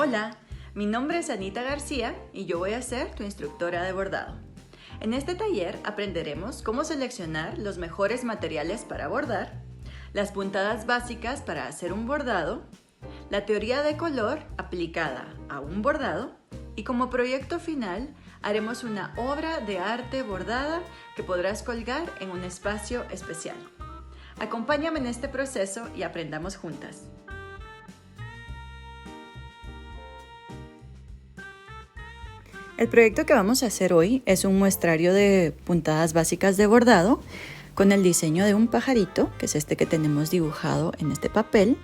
Hola, mi nombre es Anita García y yo voy a ser tu instructora de bordado. En este taller aprenderemos cómo seleccionar los mejores materiales para bordar, las puntadas básicas para hacer un bordado, la teoría de color aplicada a un bordado y como proyecto final haremos una obra de arte bordada que podrás colgar en un espacio especial. Acompáñame en este proceso y aprendamos juntas. El proyecto que vamos a hacer hoy es un muestrario de puntadas básicas de bordado con el diseño de un pajarito, que es este que tenemos dibujado en este papel.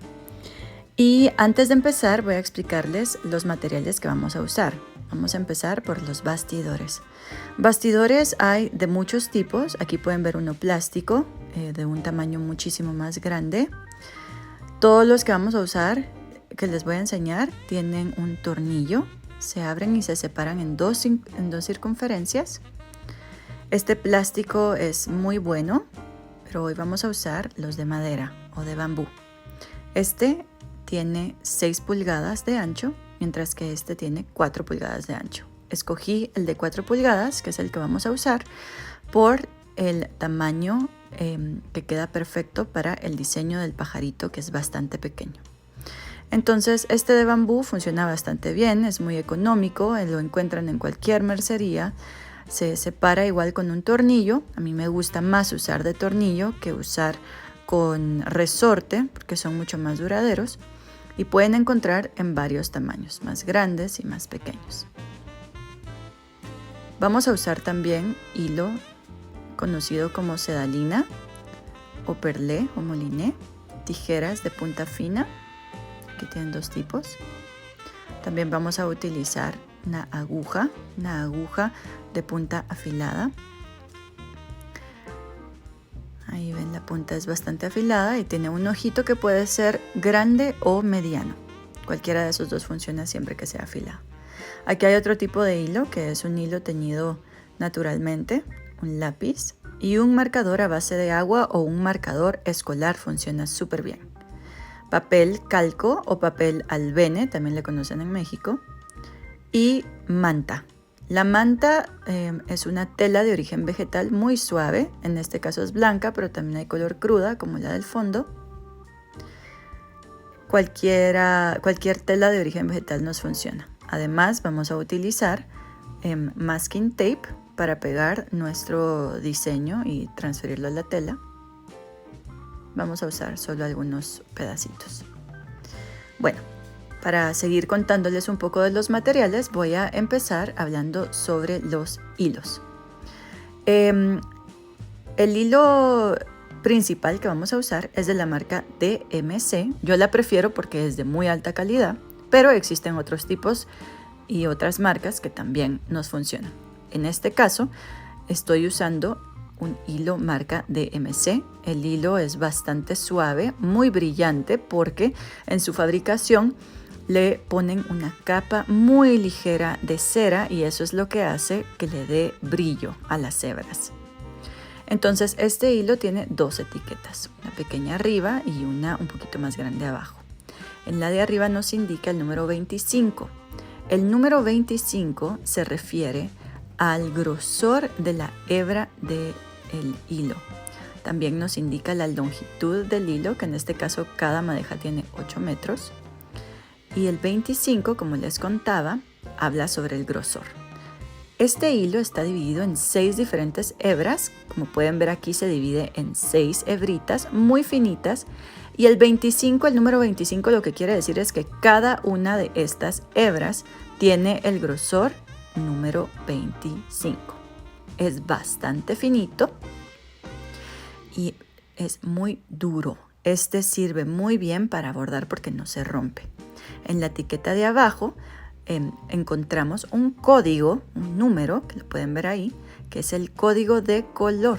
Y antes de empezar voy a explicarles los materiales que vamos a usar. Vamos a empezar por los bastidores. Bastidores hay de muchos tipos. Aquí pueden ver uno plástico de un tamaño muchísimo más grande. Todos los que vamos a usar, que les voy a enseñar, tienen un tornillo. Se abren y se separan en dos circunferencias. Este plástico es muy bueno, pero hoy vamos a usar los de madera o de bambú. Este tiene 6 pulgadas de ancho, mientras que este tiene 4 pulgadas de ancho. Escogí el de 4 pulgadas, que es el que vamos a usar, por el tamaño que queda perfecto para el diseño del pajarito, que es bastante pequeño. Entonces este de bambú funciona bastante bien, es muy económico, lo encuentran en cualquier mercería, se separa igual con un tornillo. A mí me gusta más usar de tornillo que usar con resorte porque son mucho más duraderos y pueden encontrar en varios tamaños, más grandes y más pequeños. Vamos a usar también hilo conocido como sedalina o perlé o moliné, tijeras de punta fina. Aquí tienen 2 tipos. También vamos a utilizar una aguja de punta afilada. Ahí ven, la punta es bastante afilada y tiene un ojito que puede ser grande o mediano. Cualquiera de esos dos funciona siempre que sea afilado. Aquí hay otro tipo de hilo que es un hilo teñido naturalmente, un lápiz y un marcador a base de agua o un marcador escolar funciona súper bien. Papel calco o papel albene, también le conocen en México, y manta. La manta es una tela de origen vegetal muy suave, en este caso es blanca, pero también hay color cruda como la del fondo. Cualquier tela de origen vegetal nos funciona. Además vamos a utilizar masking tape para pegar nuestro diseño y transferirlo a la tela. Vamos a usar solo algunos pedacitos. Bueno, para seguir contándoles un poco de los materiales, voy a empezar hablando sobre los hilos. El hilo principal que vamos a usar es de la marca DMC. Yo la prefiero porque es de muy alta calidad, pero existen otros tipos y otras marcas que también nos funcionan. En este caso, estoy usando un hilo marca DMC. El hilo es bastante suave, muy brillante porque en su fabricación le ponen una capa muy ligera de cera y eso es lo que hace que le dé brillo a las hebras. Entonces este hilo tiene 2 etiquetas, una pequeña arriba y una un poquito más grande abajo. En la de arriba nos indica el número 25. El número 25 se refiere al grosor de la hebra del hilo. También nos indica la longitud del hilo, que en este caso cada madeja tiene 8 metros. Y el 25, como les contaba, habla sobre el grosor. Este hilo está dividido en 6 diferentes hebras. Como pueden ver aquí se divide en 6 hebritas muy finitas. Y el número 25 lo que quiere decir es que cada una de estas hebras tiene el grosor número 25. Es bastante finito y es muy duro. Este sirve muy bien para bordar porque no se rompe. En la etiqueta de abajo encontramos un código, un número, que lo pueden ver ahí, que es el código de color.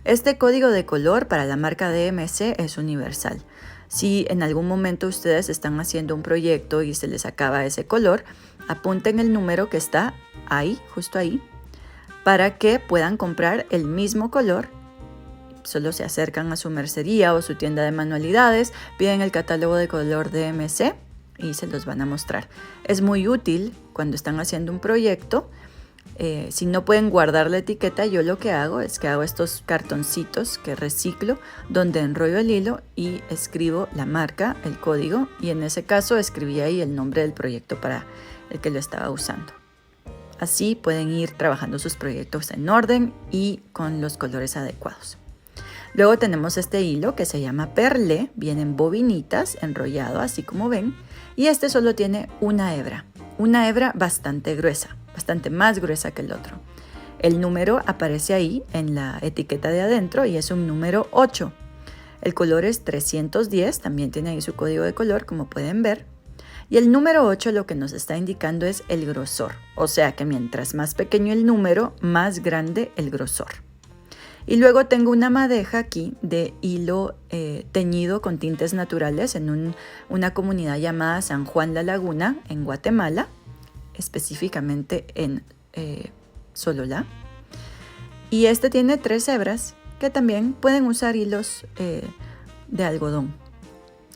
Este código de color para la marca DMC es universal. Si en algún momento ustedes están haciendo un proyecto y se les acaba ese color, apunten el número que está ahí, justo ahí, para que puedan comprar el mismo color. Solo se acercan a su mercería o su tienda de manualidades, piden el catálogo de color DMC y se los van a mostrar. Es muy útil cuando están haciendo un proyecto. Si no pueden guardar la etiqueta, yo lo que hago es que hago estos cartoncitos que reciclo, donde enrollo el hilo y escribo la marca, el código, y en ese caso escribí ahí el nombre del proyecto para el que lo estaba usando. Así pueden ir trabajando sus proyectos en orden y con los colores adecuados. Luego tenemos este hilo que se llama perlé, viene en bobinitas, enrollado así como ven, y este solo tiene una hebra bastante gruesa, bastante más gruesa que el otro. El número aparece ahí en la etiqueta de adentro y es un número 8. El color es 310, también tiene ahí su código de color como pueden ver. Y el número 8 lo que nos está indicando es el grosor, o sea que mientras más pequeño el número, más grande el grosor. Y luego tengo una madeja aquí de hilo teñido con tintes naturales en una comunidad llamada San Juan La Laguna, en Guatemala, específicamente en Sololá. Y este tiene 3 hebras que también pueden usar hilos de algodón.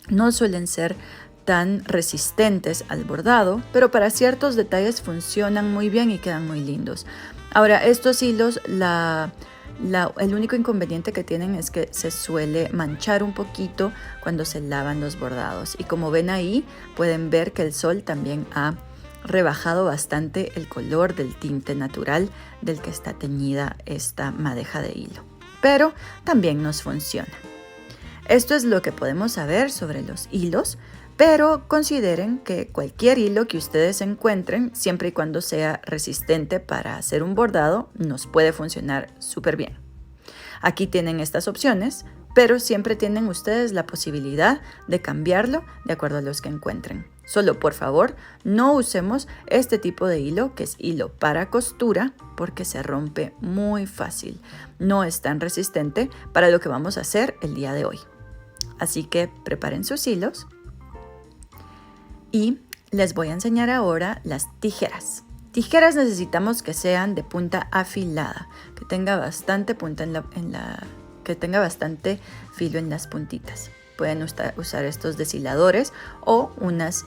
No suelen ser tan resistentes al bordado, pero para ciertos detalles funcionan muy bien y quedan muy lindos. Ahora, estos hilos, el único inconveniente que tienen es que se suele manchar un poquito cuando se lavan los bordados. Y como ven ahí, pueden ver que el sol también ha rebajado bastante el color del tinte natural del que está teñida esta madeja de hilo. Pero también nos funciona. Esto es lo que podemos saber sobre los hilos, pero consideren que cualquier hilo que ustedes encuentren, siempre y cuando sea resistente para hacer un bordado, nos puede funcionar súper bien. Aquí tienen estas opciones, pero siempre tienen ustedes la posibilidad de cambiarlo de acuerdo a los que encuentren. Solo por favor, no usemos este tipo de hilo, que es hilo para costura, porque se rompe muy fácil. No es tan resistente para lo que vamos a hacer el día de hoy. Así que preparen sus hilos. Y les voy a enseñar ahora las tijeras. Tijeras necesitamos que sean de punta afilada, que tenga bastante punta que tenga bastante filo en las puntitas. Pueden usar estos deshiladores o unas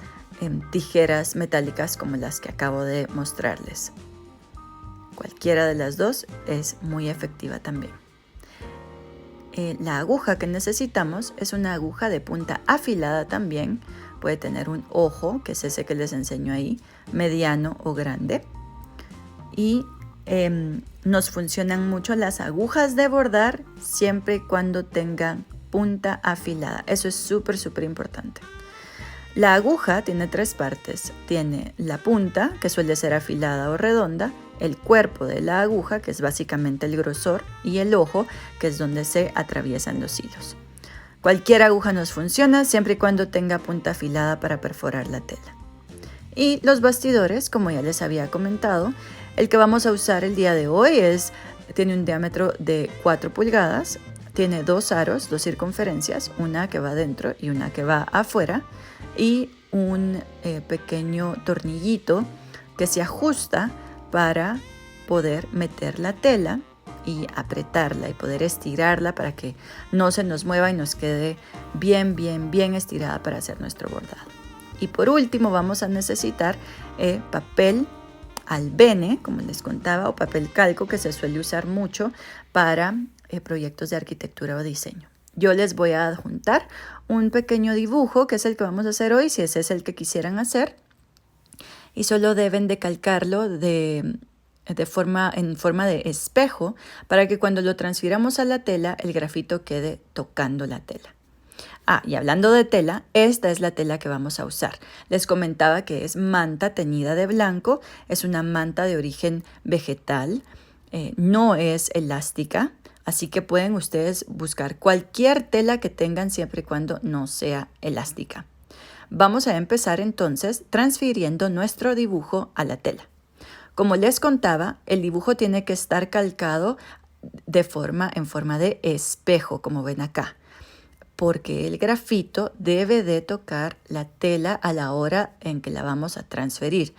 tijeras metálicas como las que acabo de mostrarles. Cualquiera de las dos es muy efectiva también. La aguja que necesitamos es una aguja de punta afilada también. Puede tener un ojo, que es ese que les enseño ahí, mediano o grande. Y nos funcionan mucho las agujas de bordar siempre y cuando tengan punta afilada. Eso es súper importante. La aguja tiene 3 partes. Tiene la punta, que suele ser afilada o redonda, el cuerpo de la aguja, que es básicamente el grosor, y el ojo, que es donde se atraviesan los hilos. Cualquier aguja nos funciona siempre y cuando tenga punta afilada para perforar la tela. Y los bastidores, como ya les había comentado, el que vamos a usar el día de hoy tiene un diámetro de 4 pulgadas, tiene 2 aros, 2 circunferencias, una que va adentro y una que va afuera, y un pequeño tornillito que se ajusta para poder meter la tela y apretarla y poder estirarla para que no se nos mueva y nos quede bien estirada para hacer nuestro bordado. Y por último vamos a necesitar papel albene, como les contaba, o papel calco, que se suele usar mucho para proyectos de arquitectura o diseño. Yo les voy a adjuntar un pequeño dibujo, que es el que vamos a hacer hoy, si ese es el que quisieran hacer, y solo deben de calcarlo en forma de espejo para que cuando lo transfiramos a la tela, el grafito quede tocando la tela. Y hablando de tela, esta es la tela que vamos a usar. Les comentaba que es manta teñida de blanco, es una manta de origen vegetal, no es elástica, así que pueden ustedes buscar cualquier tela que tengan siempre y cuando no sea elástica. Vamos a empezar entonces transfiriendo nuestro dibujo a la tela. Como les contaba, el dibujo tiene que estar calcado en forma de espejo, como ven acá, porque el grafito debe de tocar la tela a la hora en que la vamos a transferir.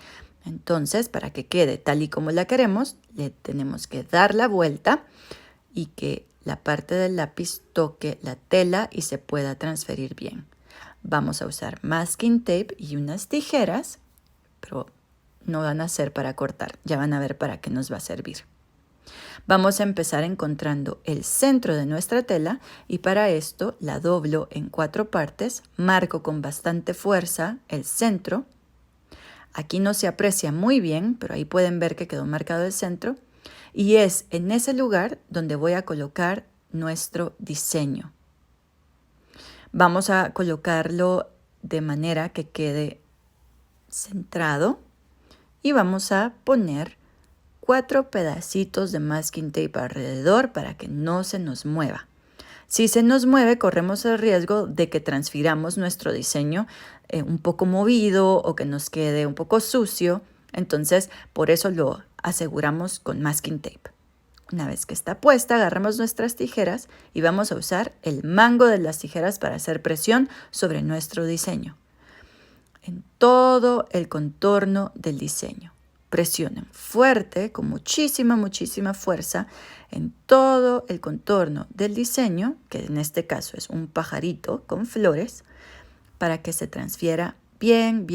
Entonces, para que quede tal y como la queremos, le tenemos que dar la vuelta y que la parte del lápiz toque la tela y se pueda transferir bien. Vamos a usar masking tape y unas tijeras, pero no van a ser para cortar, ya van a ver para qué nos va a servir. Vamos a empezar encontrando el centro de nuestra tela y para esto la doblo en 4 partes, marco con bastante fuerza el centro. Aquí no se aprecia muy bien, pero ahí pueden ver que quedó marcado el centro y es en ese lugar donde voy a colocar nuestro diseño. Vamos a colocarlo de manera que quede centrado y vamos a poner 4 pedacitos de masking tape alrededor para que no se nos mueva. Si se nos mueve, corremos el riesgo de que transfiramos nuestro diseño un poco movido o que nos quede un poco sucio. Entonces, por eso lo aseguramos con masking tape. Una vez que está puesta, agarramos nuestras tijeras y vamos a usar el mango de las tijeras para hacer presión sobre nuestro diseño. En todo el contorno del diseño. Presionen fuerte, con muchísima fuerza, en todo el contorno del diseño, que en este caso es un pajarito con flores, para que se transfiera bien.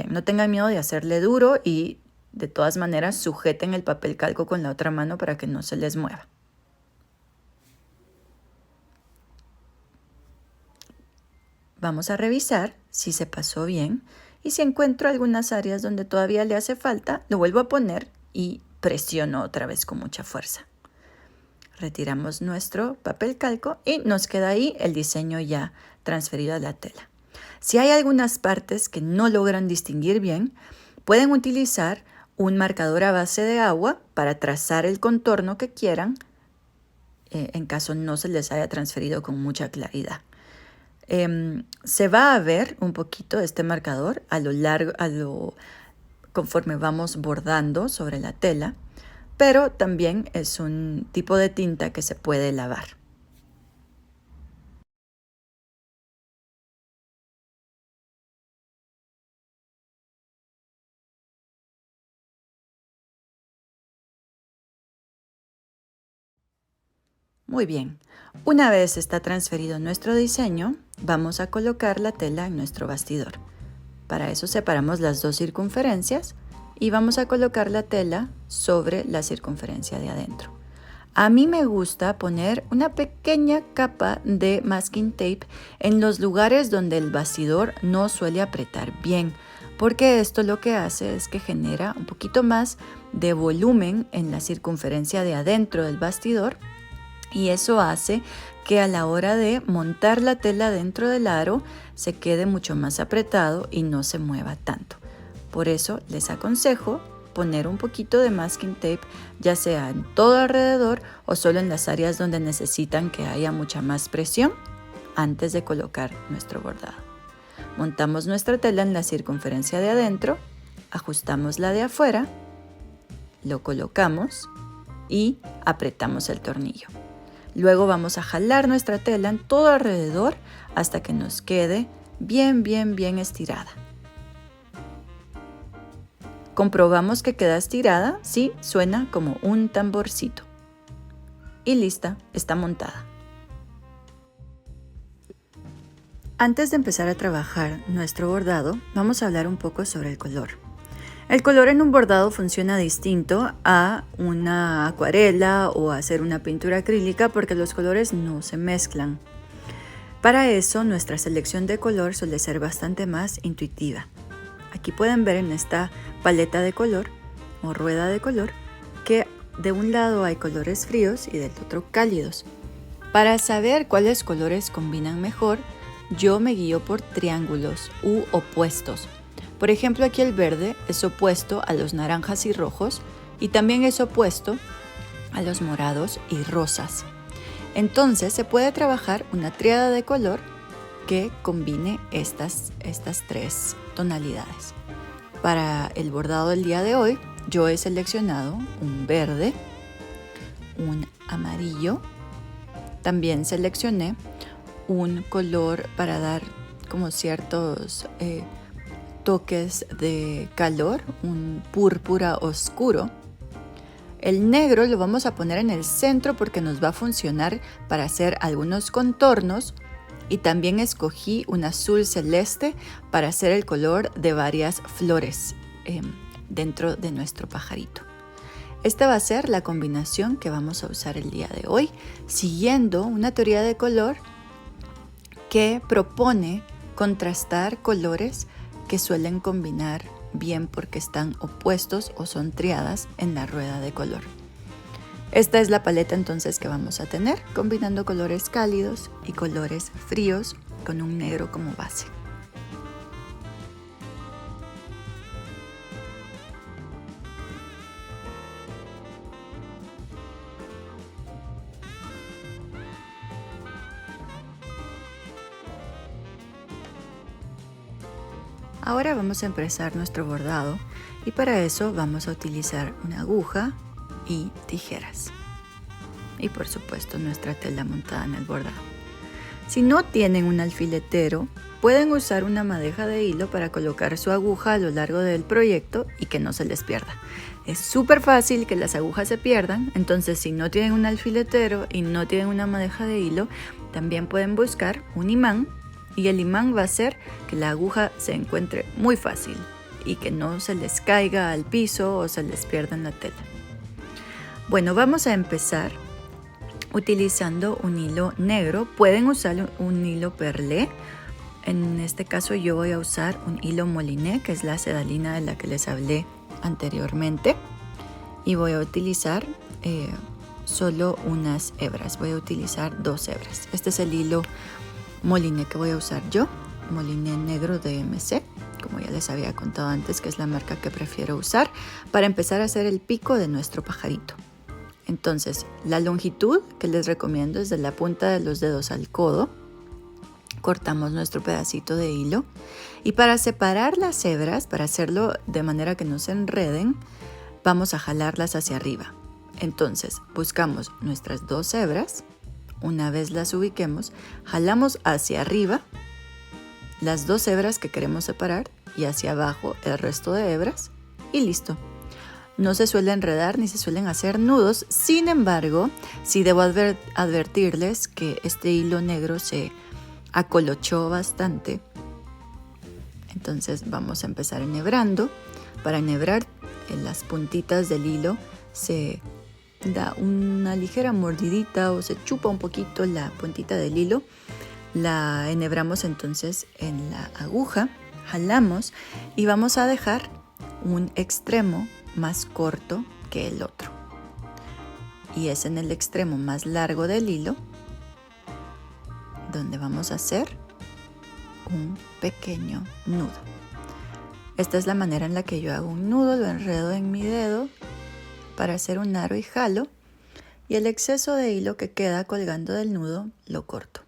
No tengan miedo de hacerle duro y de todas maneras sujeten el papel calco con la otra mano para que no se les mueva. Vamos a revisar si se pasó bien. Y si encuentro algunas áreas donde todavía le hace falta, lo vuelvo a poner y presiono otra vez con mucha fuerza. Retiramos nuestro papel calco y nos queda ahí el diseño ya transferido a la tela. Si hay algunas partes que no logran distinguir bien, pueden utilizar un marcador a base de agua para trazar el contorno que quieran, en caso no se les haya transferido con mucha claridad. Se va a ver un poquito este marcador conforme vamos bordando sobre la tela, pero también es un tipo de tinta que se puede lavar. Muy bien, una vez está transferido nuestro diseño, vamos a colocar la tela en nuestro bastidor. Para eso separamos las 2 circunferencias y vamos a colocar la tela sobre la circunferencia de adentro. A mí me gusta poner una pequeña capa de masking tape en los lugares donde el bastidor no suele apretar bien, porque esto lo que hace es que genera un poquito más de volumen en la circunferencia de adentro del bastidor. Y eso hace que a la hora de montar la tela dentro del aro se quede mucho más apretado y no se mueva tanto. Por eso les aconsejo poner un poquito de masking tape, ya sea en todo alrededor o solo en las áreas donde necesitan que haya mucha más presión antes de colocar nuestro bordado. Montamos nuestra tela en la circunferencia de adentro, ajustamos la de afuera, lo colocamos y apretamos el tornillo. Luego vamos a jalar nuestra tela en todo alrededor hasta que nos quede bien estirada. Comprobamos que queda estirada, sí, suena como un tamborcito. Y lista, está montada. Antes de empezar a trabajar nuestro bordado, vamos a hablar un poco sobre el color. El color en un bordado funciona distinto a una acuarela o a hacer una pintura acrílica porque los colores no se mezclan. Para eso, nuestra selección de color suele ser bastante más intuitiva. Aquí pueden ver en esta paleta de color o rueda de color que de un lado hay colores fríos y del otro cálidos. Para saber cuáles colores combinan mejor, yo me guío por triángulos u opuestos. Por ejemplo, aquí el verde es opuesto a los naranjas y rojos y también es opuesto a los morados y rosas. Entonces se puede trabajar una tríada de color que combine estas 3 tonalidades. Para el bordado del día de hoy, yo he seleccionado un verde, un amarillo, también seleccioné un color para dar como ciertos toques de calor, un púrpura oscuro. El negro lo vamos a poner en el centro porque nos va a funcionar para hacer algunos contornos Y también escogí un azul celeste para hacer el color de varias flores dentro de nuestro pajarito. Esta va a ser la combinación que vamos a usar el día de hoy, siguiendo una teoría de color que propone contrastar colores que suelen combinar bien porque están opuestos o son triadas en la rueda de color. Esta es la paleta entonces que vamos a tener, combinando colores cálidos y colores fríos con un negro como base. Ahora vamos a empezar nuestro bordado y para eso vamos a utilizar una aguja y tijeras. Y por supuesto nuestra tela montada en el bordado. Si no tienen un alfiletero, pueden usar una madeja de hilo para colocar su aguja a lo largo del proyecto y que no se les pierda. Es súper fácil que las agujas se pierdan, entonces si no tienen un alfiletero y no tienen una madeja de hilo, también pueden buscar un imán y el imán va a hacer que la aguja se encuentre muy fácil y que no se les caiga al piso o se les pierda en la tela. Bueno, vamos a empezar utilizando un hilo negro. Pueden usar un hilo perlé. En este caso yo voy a usar un hilo moliné, que es la sedalina de la que les hablé anteriormente. Y voy a utilizar solo unas hebras. Voy a utilizar 2 hebras. Este es el hilo moliné que voy a usar yo. Moliné negro de MC, como ya les había contado antes, que es la marca que prefiero usar para empezar a hacer el pico de nuestro pajarito. Entonces, la longitud que les recomiendo es de la punta de los dedos al codo. Cortamos nuestro pedacito de hilo y para separar las hebras, para hacerlo de manera que no se enreden, vamos a jalarlas hacia arriba. Entonces, buscamos nuestras 2 hebras. Una vez las ubiquemos, jalamos hacia arriba las 2 hebras que queremos separar y hacia abajo el resto de hebras y listo. No se suele enredar ni se suelen hacer nudos. Sin embargo, sí debo advertirles que este hilo negro se acolochó bastante. Entonces vamos a empezar enhebrando. Para enhebrar en las puntitas del hilo se da una ligera mordidita o se chupa un poquito la puntita del hilo. La enhebramos entonces en la aguja, jalamos y vamos a dejar un extremo más corto que el otro. Y es en el extremo más largo del hilo donde vamos a hacer un pequeño nudo. Esta es la manera en la que yo hago un nudo, lo enredo en mi dedo para hacer un aro y jalo, y el exceso de hilo que queda colgando del nudo lo corto.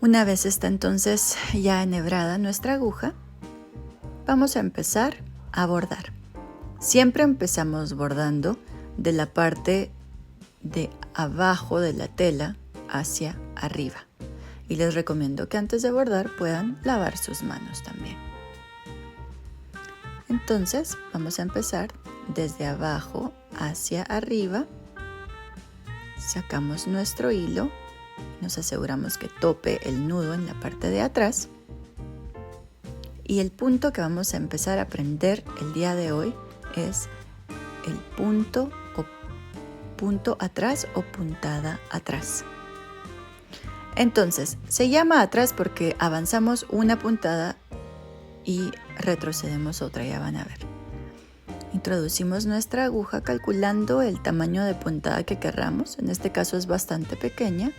Una vez está entonces ya enhebrada nuestra aguja, vamos a empezar a bordar. Siempre empezamos bordando de la parte de abajo de la tela hacia arriba. Y les recomiendo que antes de bordar puedan lavar sus manos también. Entonces vamos a empezar desde abajo hacia arriba. Sacamos nuestro hilo, nos aseguramos que tope el nudo en la parte de atrás. Y el punto que vamos a empezar a aprender el día de hoy es el punto atrás o puntada atrás. Entonces, se llama atrás porque avanzamos una puntada y retrocedemos otra, ya van a ver. Introducimos nuestra aguja calculando el tamaño de puntada que querramos, en este caso es bastante pequeña,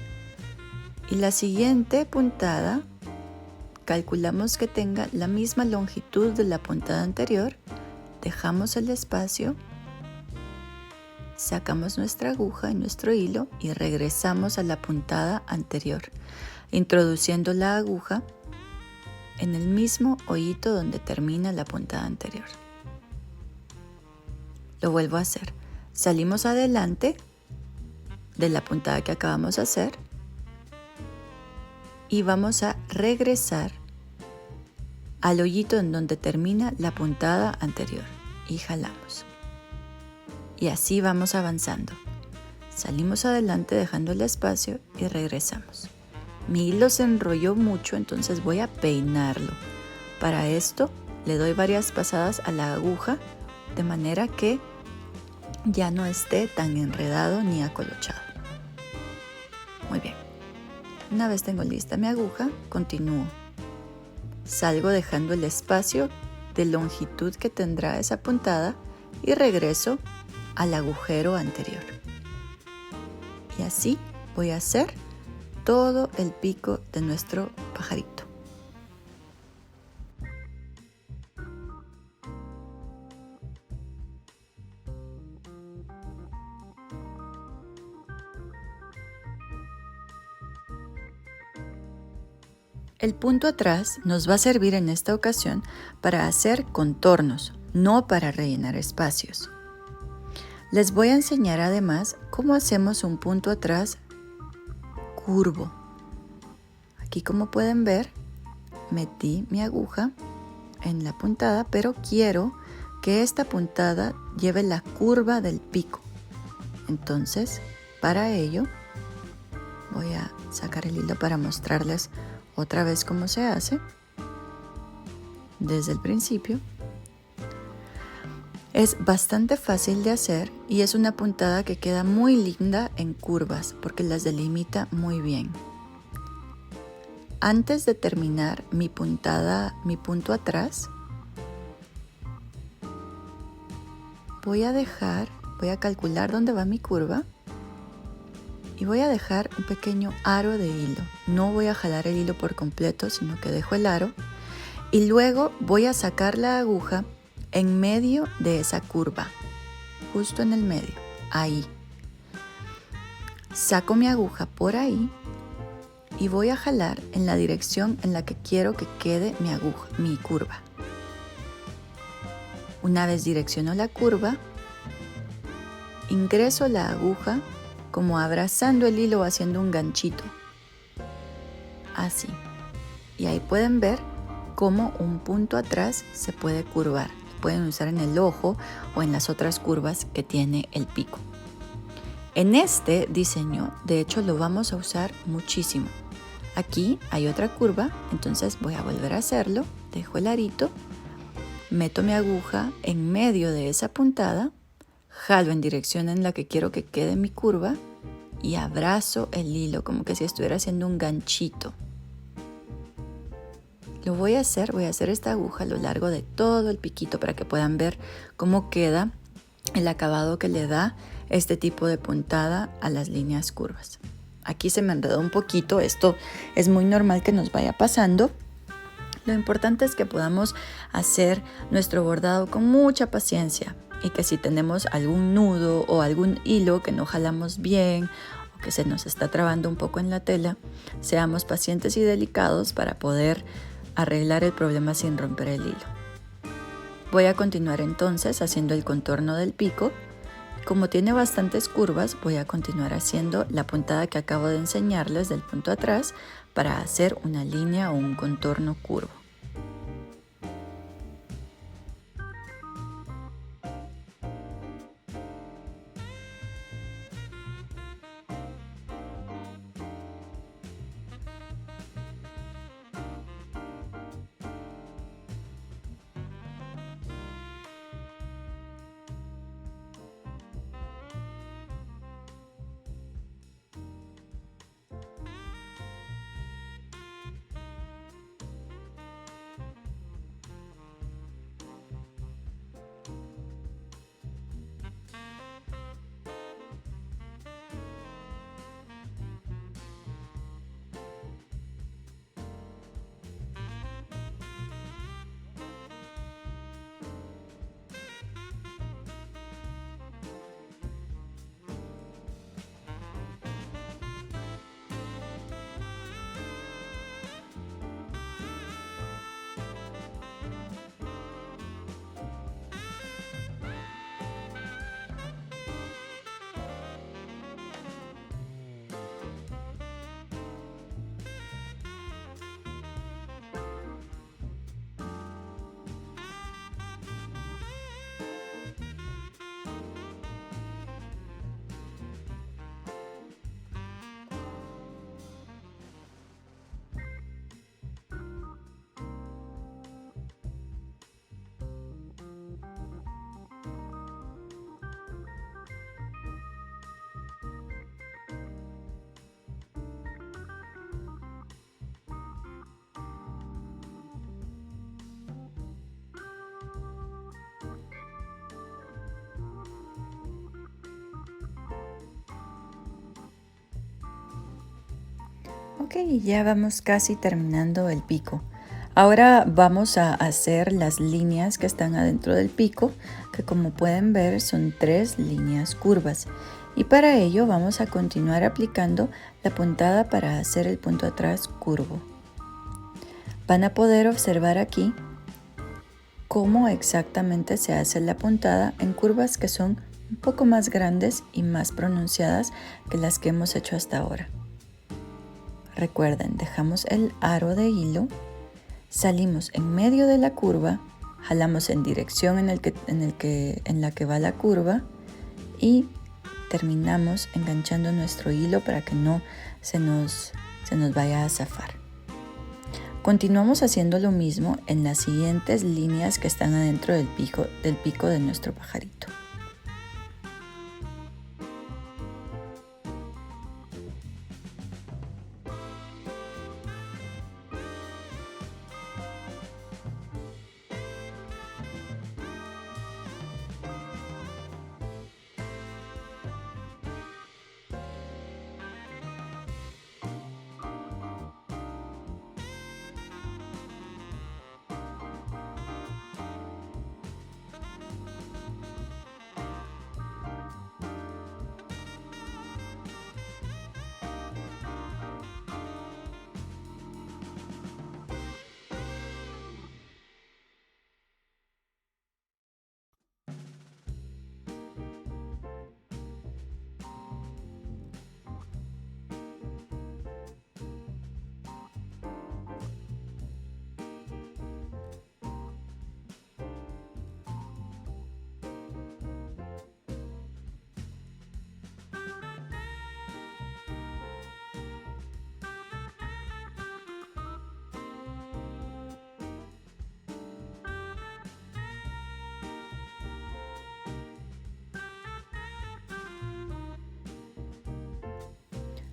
y la siguiente puntada calculamos que tenga la misma longitud de la puntada anterior, dejamos el espacio, sacamos nuestra aguja y nuestro hilo y regresamos a la puntada anterior, introduciendo la aguja en el mismo hoyito donde termina la puntada anterior. Lo vuelvo a hacer. Salimos adelante de la puntada que acabamos de hacer y vamos a regresar al hoyito en donde termina la puntada anterior y jalamos. Y así vamos avanzando. Salimos adelante dejando el espacio y regresamos. Mi hilo se enrolló mucho, entonces voy a peinarlo. Para esto le doy varias pasadas a la aguja de manera que ya no esté tan enredado ni acolochado. Muy bien. Una vez tengo lista mi aguja, continúo. Salgo dejando el espacio de longitud que tendrá esa puntada y regreso al agujero anterior. Y así voy a hacer todo el pico de nuestro pajarito. El punto atrás nos va a servir en esta ocasión para hacer contornos, no para rellenar espacios. Les voy a enseñar además cómo hacemos un punto atrás curvo. Aquí, como pueden ver, metí mi aguja en la puntada, pero quiero que esta puntada lleve la curva del pico. Entonces, para ello, voy a sacar el hilo para mostrarles otra vez cómo se hace desde el principio. Es bastante fácil de hacer y es una puntada que queda muy linda en curvas porque las delimita muy bien. Antes de terminar mi punto atrás, voy a calcular dónde va mi curva y voy a dejar un pequeño aro de hilo. No voy a jalar el hilo por completo, sino que dejo el aro y luego voy a sacar la aguja en medio de esa curva, justo en el medio, ahí. Saco mi aguja por ahí y voy a jalar en la dirección en la que quiero que quede mi curva. Una vez direcciono la curva, ingreso la aguja como abrazando el hilo o haciendo un ganchito. Así. Y ahí pueden ver cómo un punto atrás se puede curvar. Pueden usar en el ojo o en las otras curvas que tiene el pico. En este diseño, de hecho, lo vamos a usar muchísimo. Aquí hay otra curva, entonces voy a volver a hacerlo. Dejo el arito, meto mi aguja en medio de esa puntada, jalo en dirección en la que quiero que quede mi curva y abrazo el hilo como que si estuviera haciendo un ganchito. Lo voy a hacer esta aguja a lo largo de todo el piquito para que puedan ver cómo queda el acabado que le da este tipo de puntada a las líneas curvas. Aquí se me enredó un poquito, esto es muy normal que nos vaya pasando. Lo importante es que podamos hacer nuestro bordado con mucha paciencia y que si tenemos algún nudo o algún hilo que no jalamos bien o que se nos está trabando un poco en la tela, seamos pacientes y delicados para poder arreglar el problema sin romper el hilo. Voy a continuar entonces haciendo el contorno del pico. Como tiene bastantes curvas, voy a continuar haciendo la puntada que acabo de enseñarles del punto atrás para hacer una línea o un contorno curvo. Ok, ya vamos casi terminando el pico. Ahora vamos a hacer las líneas que están adentro del pico, que como pueden ver son 3 líneas curvas. Y para ello vamos a continuar aplicando la puntada para hacer el punto atrás curvo. Van a poder observar aquí cómo exactamente se hace la puntada en curvas que son un poco más grandes y más pronunciadas que las que hemos hecho hasta ahora. Recuerden, dejamos el aro de hilo, salimos en medio de la curva, jalamos en dirección en la que va la curva y terminamos enganchando nuestro hilo para que no se nos vaya a zafar. Continuamos haciendo lo mismo en las siguientes líneas que están adentro del pico de nuestro pajarito.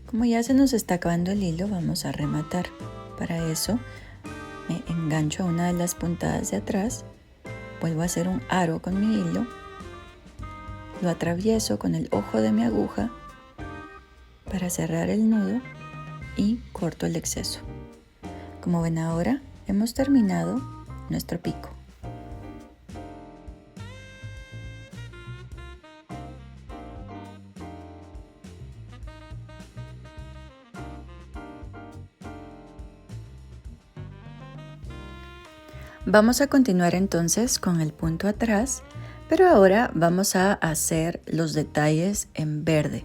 Como ya se nos está acabando el hilo, vamos a rematar. Para eso me engancho a una de las puntadas de atrás, vuelvo a hacer un aro con mi hilo, lo atravieso con el ojo de mi aguja para cerrar el nudo y corto el exceso. Como ven ahora, hemos terminado nuestro pico. Vamos a continuar entonces con el punto atrás, pero ahora vamos a hacer los detalles en verde.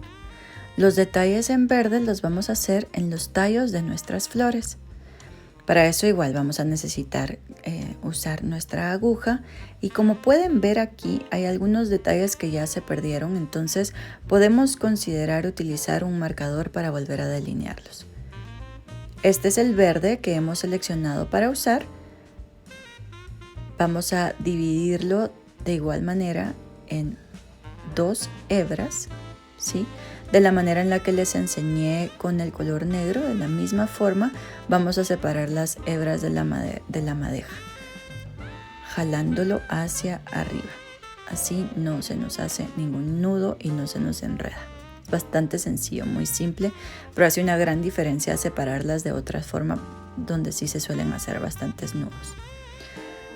Los detalles en verde los vamos a hacer en los tallos de nuestras flores. Para eso igual vamos a necesitar usar nuestra aguja y como pueden ver aquí hay algunos detalles que ya se perdieron, entonces podemos considerar utilizar un marcador para volver a delinearlos. Este es el verde que hemos seleccionado para usar. Vamos a dividirlo de igual manera en 2 hebras, ¿sí? De la manera en la que les enseñé con el color negro, de la misma forma vamos a separar las hebras de la madeja, jalándolo hacia arriba. Así no se nos hace ningún nudo y no se nos enreda. Bastante sencillo, muy simple, pero hace una gran diferencia separarlas de otra forma donde sí se suelen hacer bastantes nudos.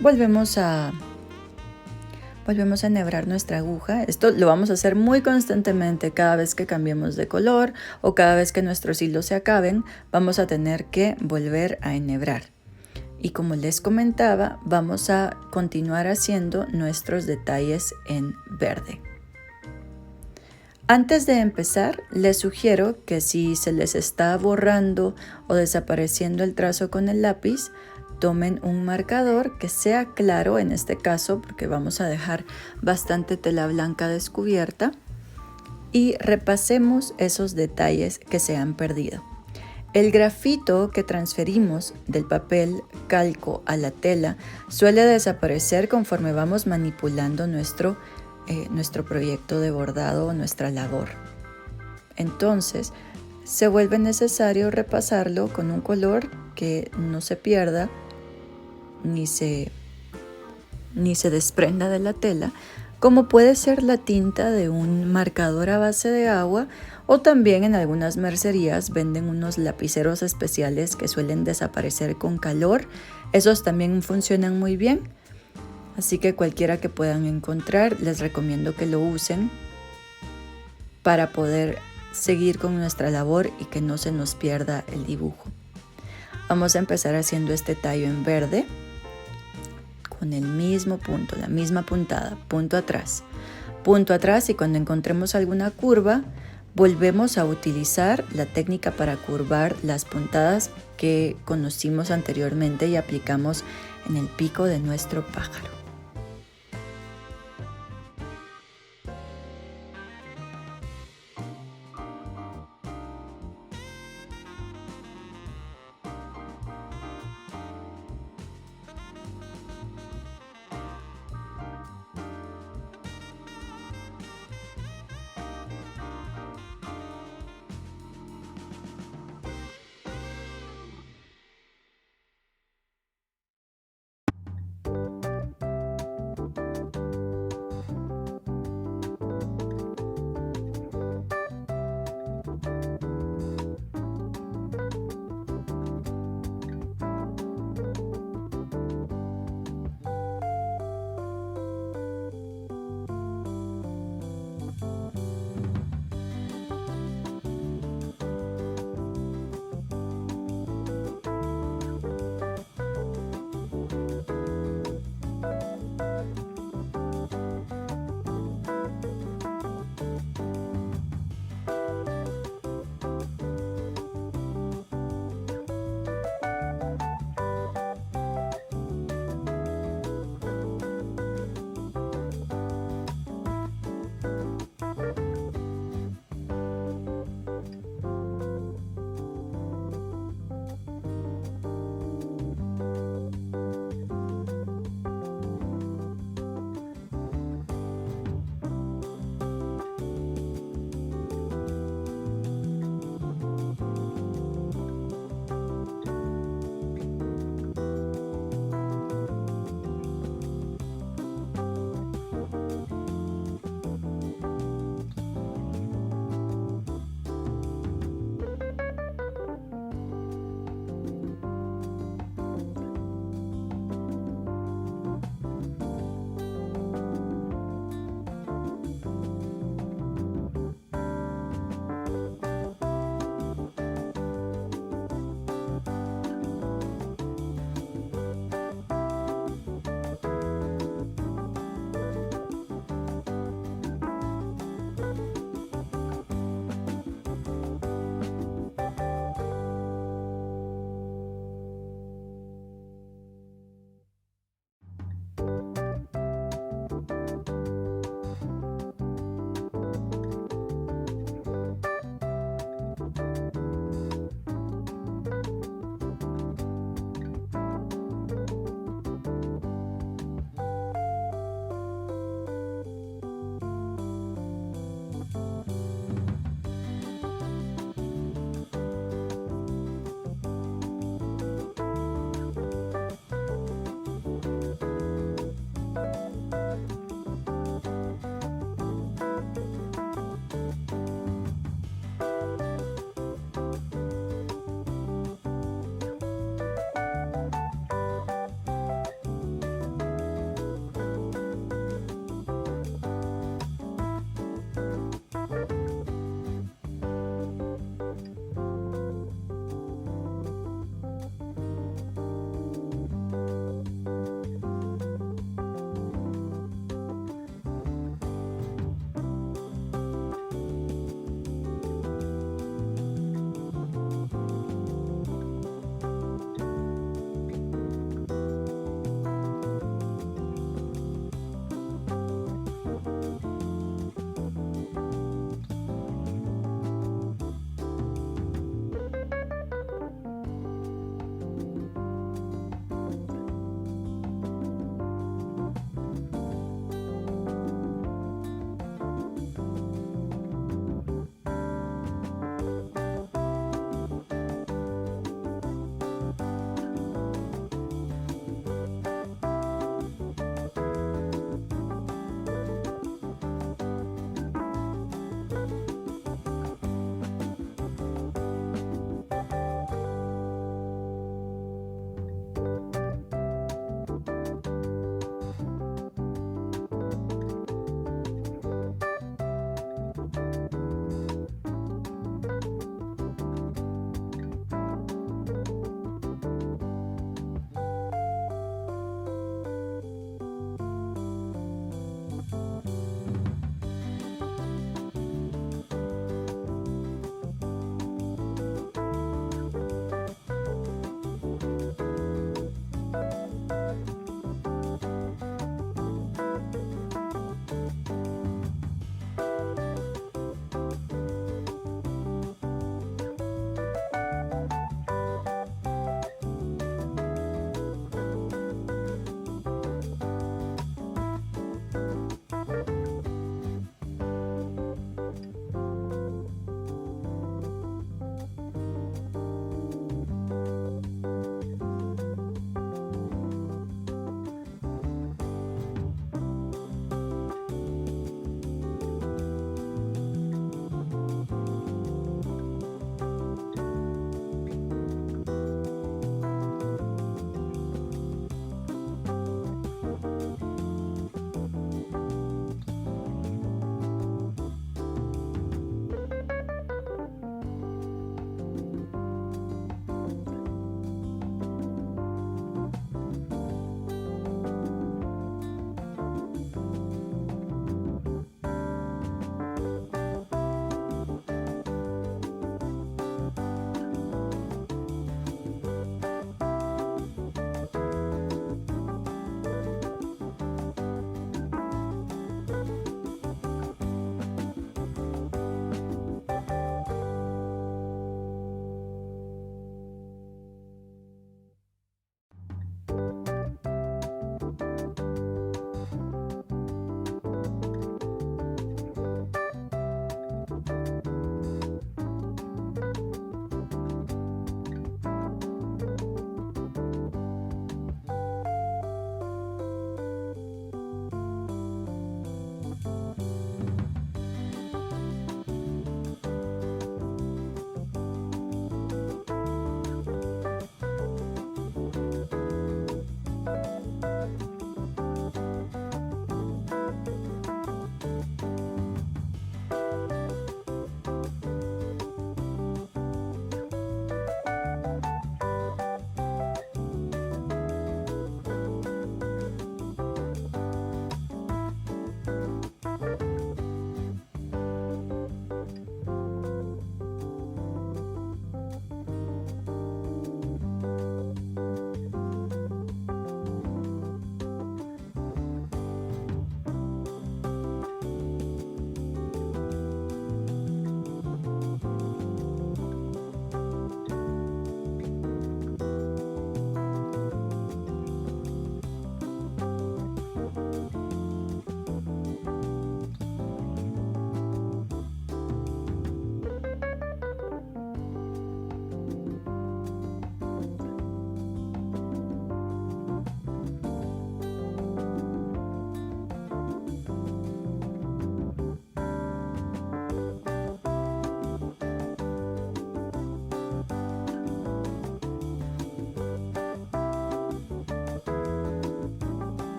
Volvemos a enhebrar nuestra aguja. Esto lo vamos a hacer muy constantemente cada vez que cambiemos de color o cada vez que nuestros hilos se acaben, vamos a tener que volver a enhebrar. Y como les comentaba, vamos a continuar haciendo nuestros detalles en verde. Antes de empezar, les sugiero que si se les está borrando o desapareciendo el trazo con el lápiz, tomen un marcador que sea claro en este caso, porque vamos a dejar bastante tela blanca descubierta, y repasemos esos detalles que se han perdido. El grafito que transferimos del papel calco a la tela suele desaparecer conforme vamos manipulando nuestro proyecto de bordado o nuestra labor. Entonces, se vuelve necesario repasarlo con un color que no se pierda ni se desprenda de la tela como puede ser la tinta de un marcador a base de agua, o también en algunas mercerías venden unos lapiceros especiales que suelen desaparecer con calor. Esos también funcionan muy bien, así que cualquiera que puedan encontrar les recomiendo que lo usen para poder seguir con nuestra labor y que no se nos pierda el dibujo. Vamos a empezar haciendo este tallo en verde con el mismo punto, la misma puntada, punto atrás, y cuando encontremos alguna curva volvemos a utilizar la técnica para curvar las puntadas que conocimos anteriormente y aplicamos en el pico de nuestro pájaro.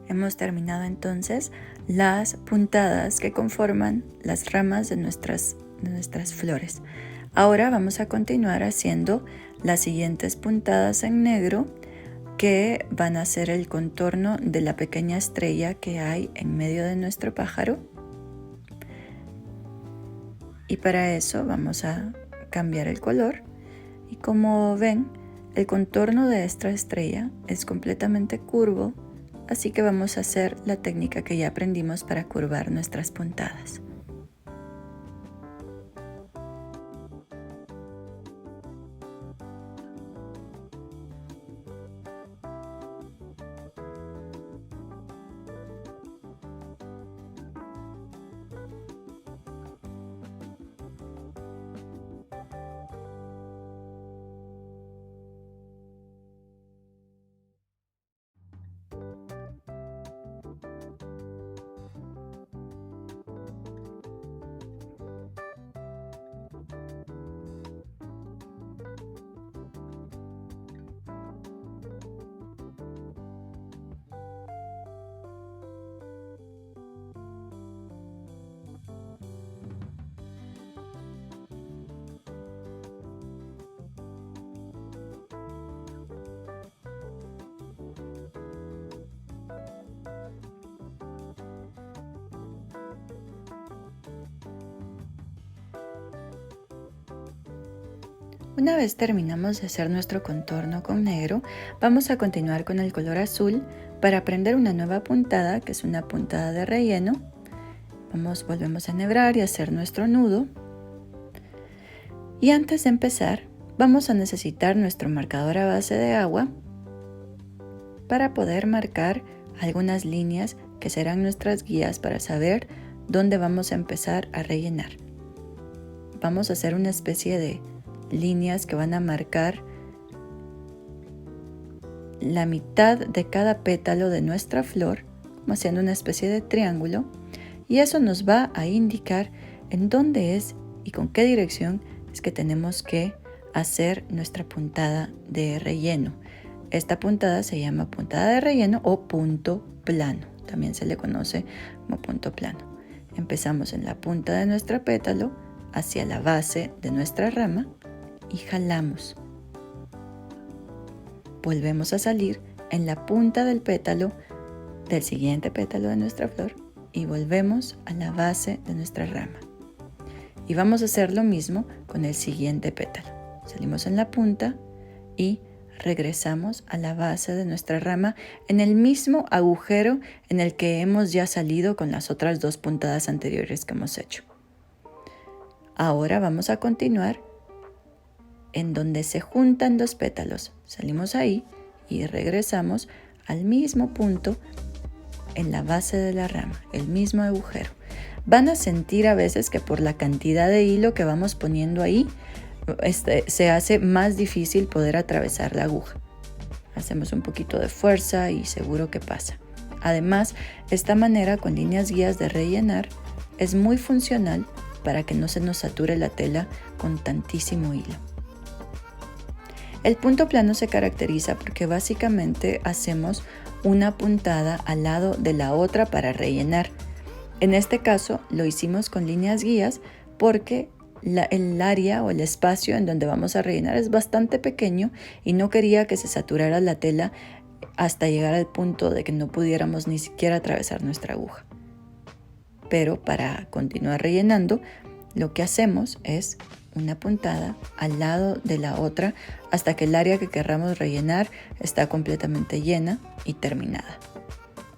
Hemos terminado entonces las puntadas que conforman las ramas de nuestras flores. Ahora vamos a continuar haciendo las siguientes puntadas en negro que van a ser el contorno de la pequeña estrella que hay en medio de nuestro pájaro. Y para eso vamos a cambiar el color. Y como ven, el contorno de esta estrella es completamente curvo, así que vamos a hacer la técnica que ya aprendimos para curvar nuestras puntadas. Una vez terminamos de hacer nuestro contorno con negro, vamos a continuar con el color azul para prender una nueva puntada, que es una puntada de relleno. Volvemos a enhebrar y hacer nuestro nudo. Y antes de empezar, vamos a necesitar nuestro marcador a base de agua para poder marcar algunas líneas que serán nuestras guías para saber dónde vamos a empezar a rellenar. Vamos a hacer una especie de líneas que van a marcar la mitad de cada pétalo de nuestra flor, como haciendo una especie de triángulo, y eso nos va a indicar en dónde es y con qué dirección es que tenemos que hacer nuestra puntada de relleno. Esta puntada se llama puntada de relleno o punto plano, también se le conoce como punto plano. Empezamos en la punta de nuestro pétalo hacia la base de nuestra rama y jalamos. Volvemos a salir en la punta del pétalo del siguiente pétalo de nuestra flor y volvemos a la base de nuestra rama. Y vamos a hacer lo mismo con el siguiente pétalo. Salimos en la punta y regresamos a la base de nuestra rama en el mismo agujero en el que hemos ya salido con las otras dos puntadas anteriores que hemos hecho. Ahora vamos a continuar en donde se juntan dos pétalos. Salimos ahí y regresamos al mismo punto en la base de la rama, el mismo agujero. Van a sentir a veces que por la cantidad de hilo que vamos poniendo ahí, se hace más difícil poder atravesar la aguja. Hacemos un poquito de fuerza y seguro que pasa. Además, esta manera con líneas guías de rellenar es muy funcional para que no se nos sature la tela con tantísimo hilo. El punto plano se caracteriza porque básicamente hacemos una puntada al lado de la otra para rellenar. En este caso lo hicimos con líneas guías porque el área o el espacio en donde vamos a rellenar es bastante pequeño y no quería que se saturara la tela hasta llegar al punto de que no pudiéramos ni siquiera atravesar nuestra aguja. Pero para continuar rellenando, lo que hacemos es una puntada al lado de la otra hasta que el área que querramos rellenar está completamente llena y terminada.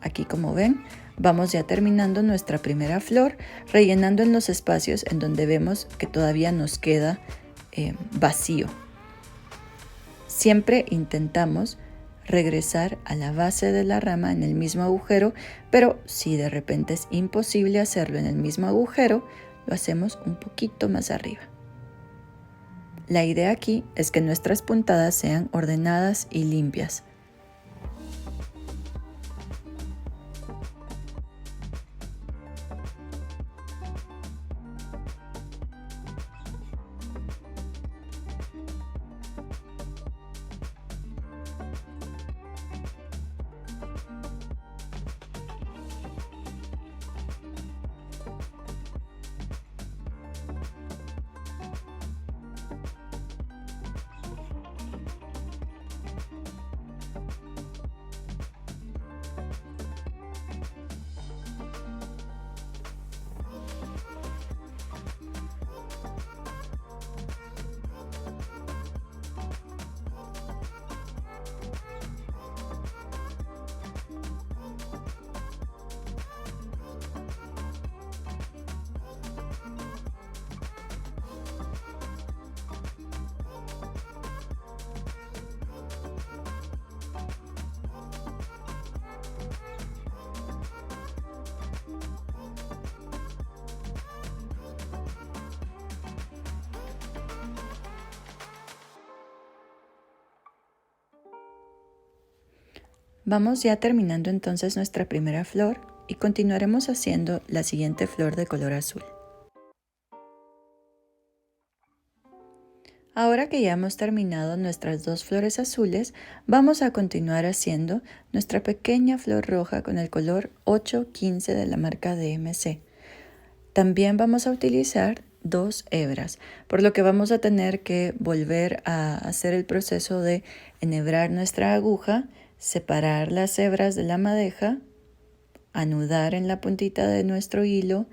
Aquí, como ven, vamos ya terminando nuestra primera flor, rellenando en los espacios en donde vemos que todavía nos queda vacío. Siempre intentamos regresar a la base de la rama en el mismo agujero, pero si de repente es imposible hacerlo en el mismo agujero, lo hacemos un poquito más arriba. La idea aquí es que nuestras puntadas sean ordenadas y limpias. Vamos ya terminando entonces nuestra primera flor y continuaremos haciendo la siguiente flor de color azul. Ahora que ya hemos terminado nuestras dos flores azules, vamos a continuar haciendo nuestra pequeña flor roja con el color 815 de la marca DMC. También vamos a utilizar 2 hebras, por lo que vamos a tener que volver a hacer el proceso de enhebrar nuestra aguja, separar las hebras de la madeja, anudar en la puntita de nuestro hilo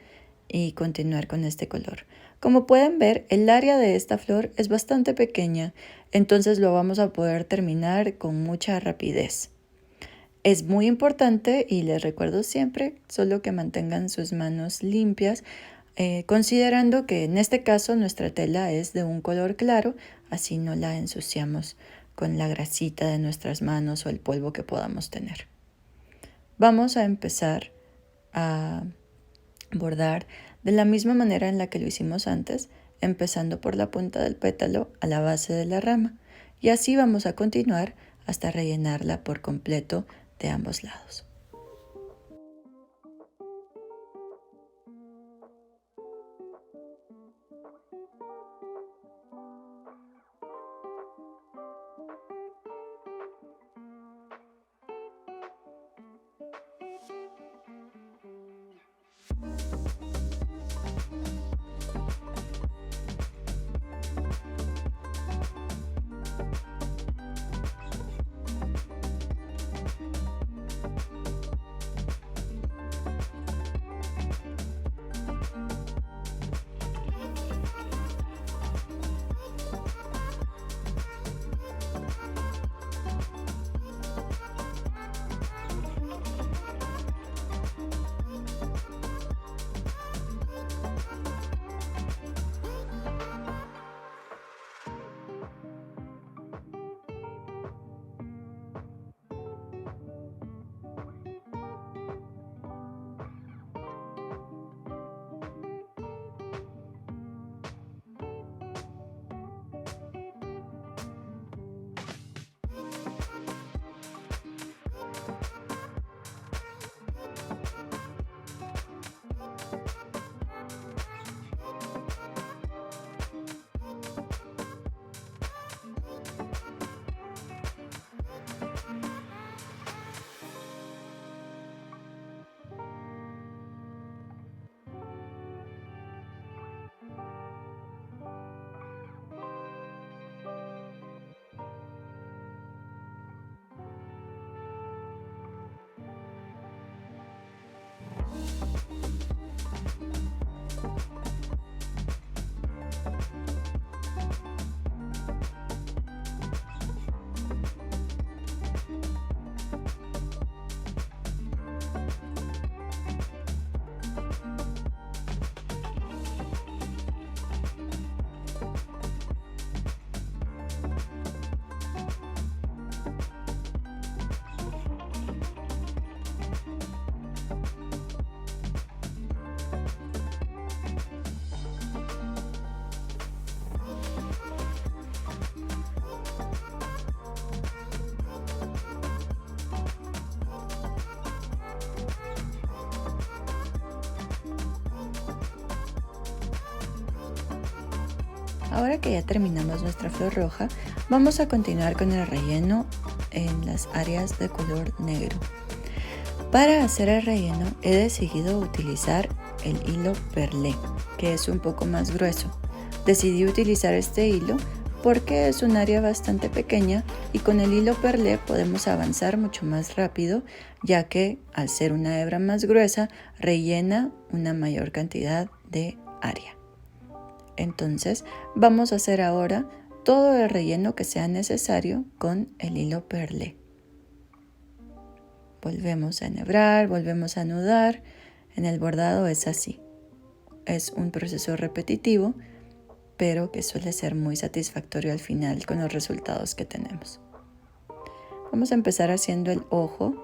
y continuar con este color. Como pueden ver, el área de esta flor es bastante pequeña, entonces lo vamos a poder terminar con mucha rapidez. Es muy importante y les recuerdo siempre solo que mantengan sus manos limpias, considerando que en este caso nuestra tela es de un color claro, así no la ensuciamos con la grasita de nuestras manos o el polvo que podamos tener. Vamos a empezar a bordar de la misma manera en la que lo hicimos antes, empezando por la punta del pétalo a la base de la rama, y así vamos a continuar hasta rellenarla por completo de ambos lados. Ahora que ya terminamos nuestra flor roja, vamos a continuar con el relleno en las áreas de color negro. Para hacer el relleno he decidido utilizar el hilo perlé, que es un poco más grueso. Decidí utilizar este hilo porque es un área bastante pequeña y con el hilo perlé podemos avanzar mucho más rápido, ya que al ser una hebra más gruesa rellena una mayor cantidad de área. Entonces vamos a hacer ahora todo el relleno que sea necesario con el hilo perlé. Volvemos a enhebrar, volvemos a anudar. En el bordado es así. Es un proceso repetitivo, pero que suele ser muy satisfactorio al final con los resultados que tenemos. Vamos a empezar haciendo el ojo,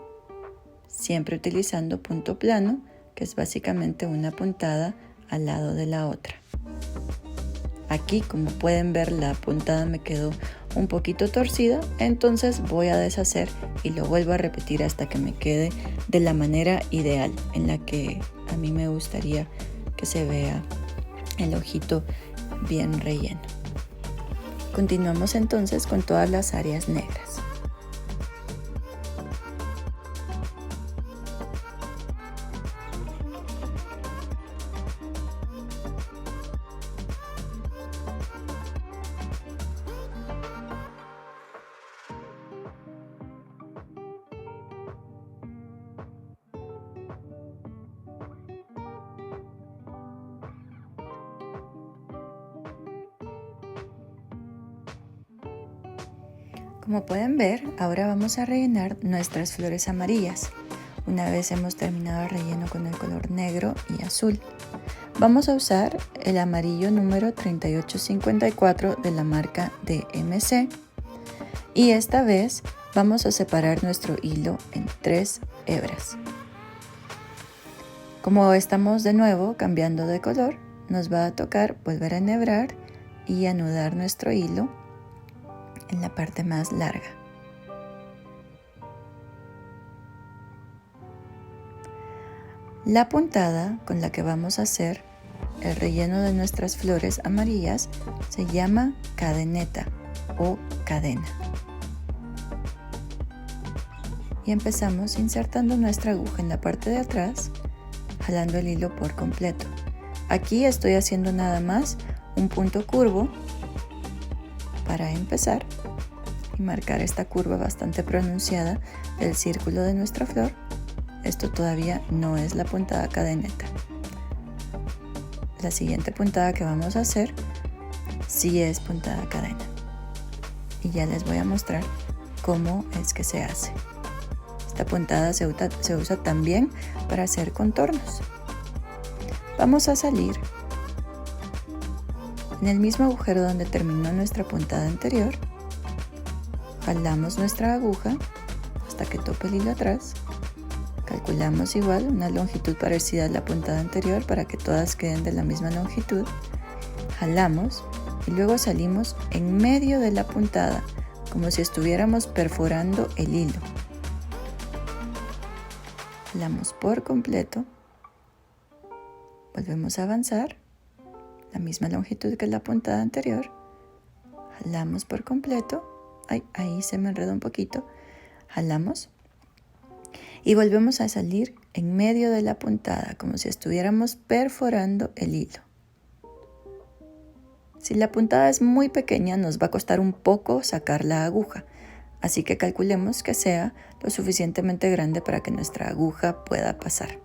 siempre utilizando punto plano, que es básicamente una puntada al lado de la otra. Aquí, como pueden ver, la puntada me quedó un poquito torcido, entonces voy a deshacer y lo vuelvo a repetir hasta que me quede de la manera ideal en la que a mí me gustaría que se vea el ojito bien relleno. Continuamos entonces con todas las áreas negras. Como pueden ver, ahora vamos a rellenar nuestras flores amarillas. Una vez hemos terminado el relleno con el color negro y azul, vamos a usar el amarillo número 3854 de la marca DMC. Y esta vez vamos a separar nuestro hilo en 3 hebras. Como estamos de nuevo cambiando de color, nos va a tocar volver a enhebrar y anudar nuestro hilo en la parte más larga. La puntada con la que vamos a hacer el relleno de nuestras flores amarillas se llama cadeneta o cadena. Y empezamos insertando nuestra aguja en la parte de atrás, jalando el hilo por completo. Aquí estoy haciendo nada más un punto curvo para empezar y marcar esta curva bastante pronunciada del círculo de nuestra flor. Esto todavía no es la puntada cadeneta. La siguiente puntada que vamos a hacer sí es puntada cadena. Y ya les voy a mostrar cómo es que se hace. Esta puntada se usa también para hacer contornos. Vamos a salir en el mismo agujero donde terminó nuestra puntada anterior. Jalamos nuestra aguja hasta que tope el hilo atrás. Calculamos igual una longitud parecida a la puntada anterior para que todas queden de la misma longitud. Jalamos y luego salimos en medio de la puntada, como si estuviéramos perforando el hilo. Jalamos por completo. Volvemos a avanzar, la misma longitud que la puntada anterior. Jalamos por completo. Ahí se me enredó un poquito. Jalamos y volvemos a salir en medio de la puntada, como si estuviéramos perforando el hilo. Si la puntada es muy pequeña, nos va a costar un poco sacar la aguja, así que calculemos que sea lo suficientemente grande para que nuestra aguja pueda pasar.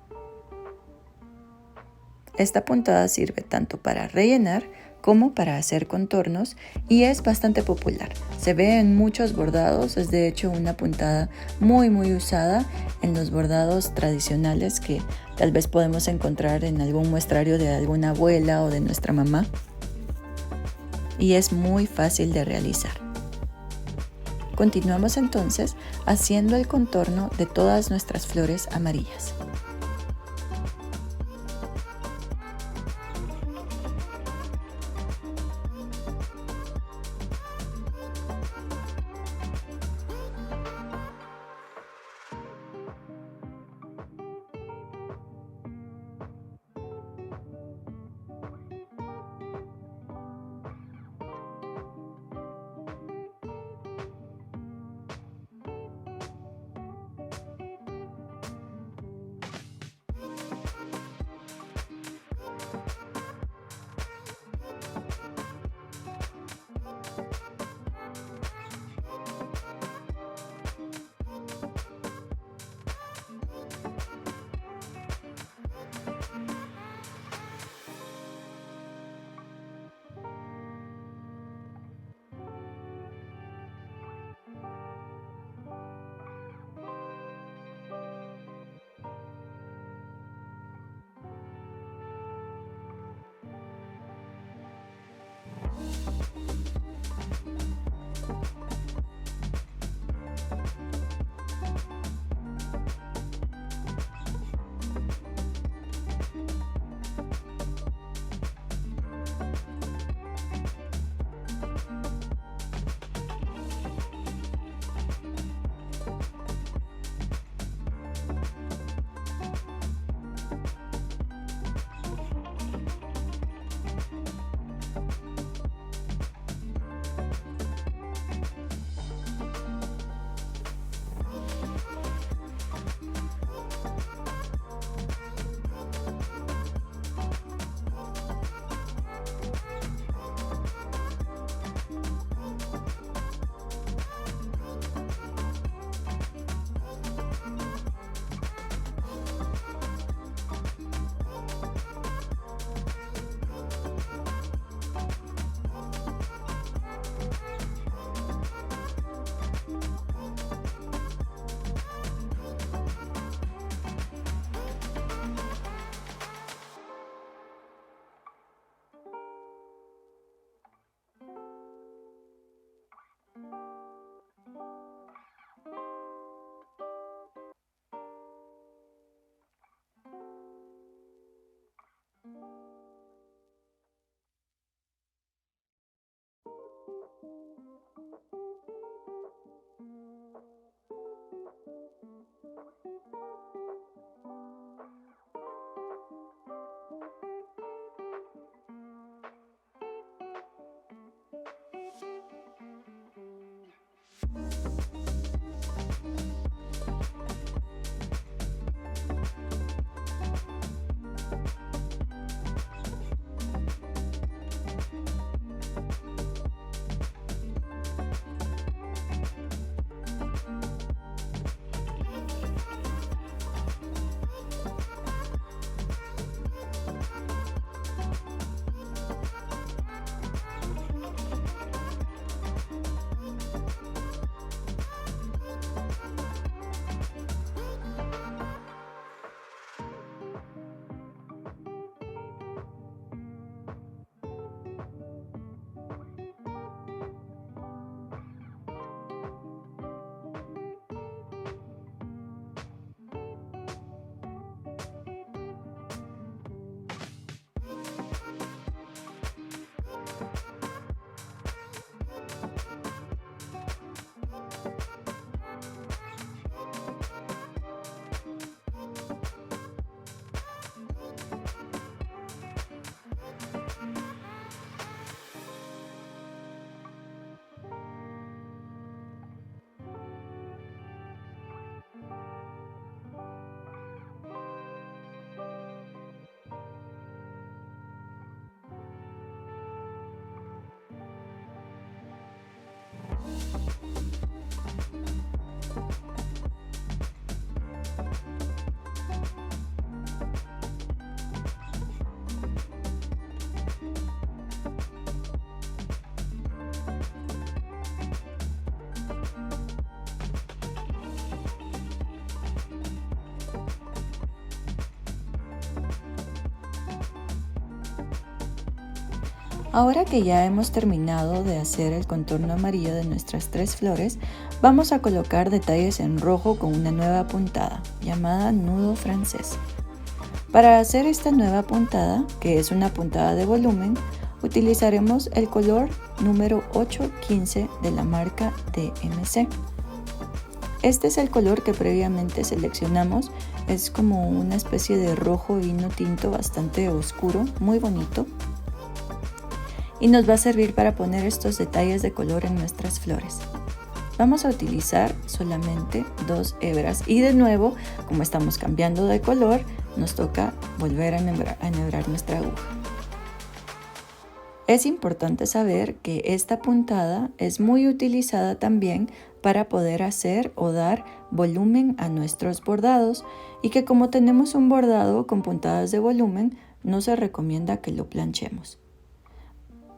Esta puntada sirve tanto para rellenar como para hacer contornos y es bastante popular. Se ve en muchos bordados, es de hecho una puntada muy usada en los bordados tradicionales que tal vez podemos encontrar en algún muestrario de alguna abuela o de nuestra mamá. Y es muy fácil de realizar. Continuamos entonces haciendo el contorno de todas nuestras flores amarillas. Ahora que ya hemos terminado de hacer el contorno amarillo de nuestras 3 flores, vamos a colocar detalles en rojo con una nueva puntada llamada nudo francés. Para hacer esta nueva puntada, que es una puntada de volumen, utilizaremos el color número 815 de la marca DMC. Este es el color que previamente seleccionamos, es como una especie de rojo vino tinto bastante oscuro, muy bonito. Y nos va a servir para poner estos detalles de color en nuestras flores. Vamos a utilizar solamente 2 hebras y de nuevo, como estamos cambiando de color, nos toca volver a enhebrar nuestra aguja. Es importante saber que esta puntada es muy utilizada también para poder hacer o dar volumen a nuestros bordados y que como tenemos un bordado con puntadas de volumen, no se recomienda que lo planchemos.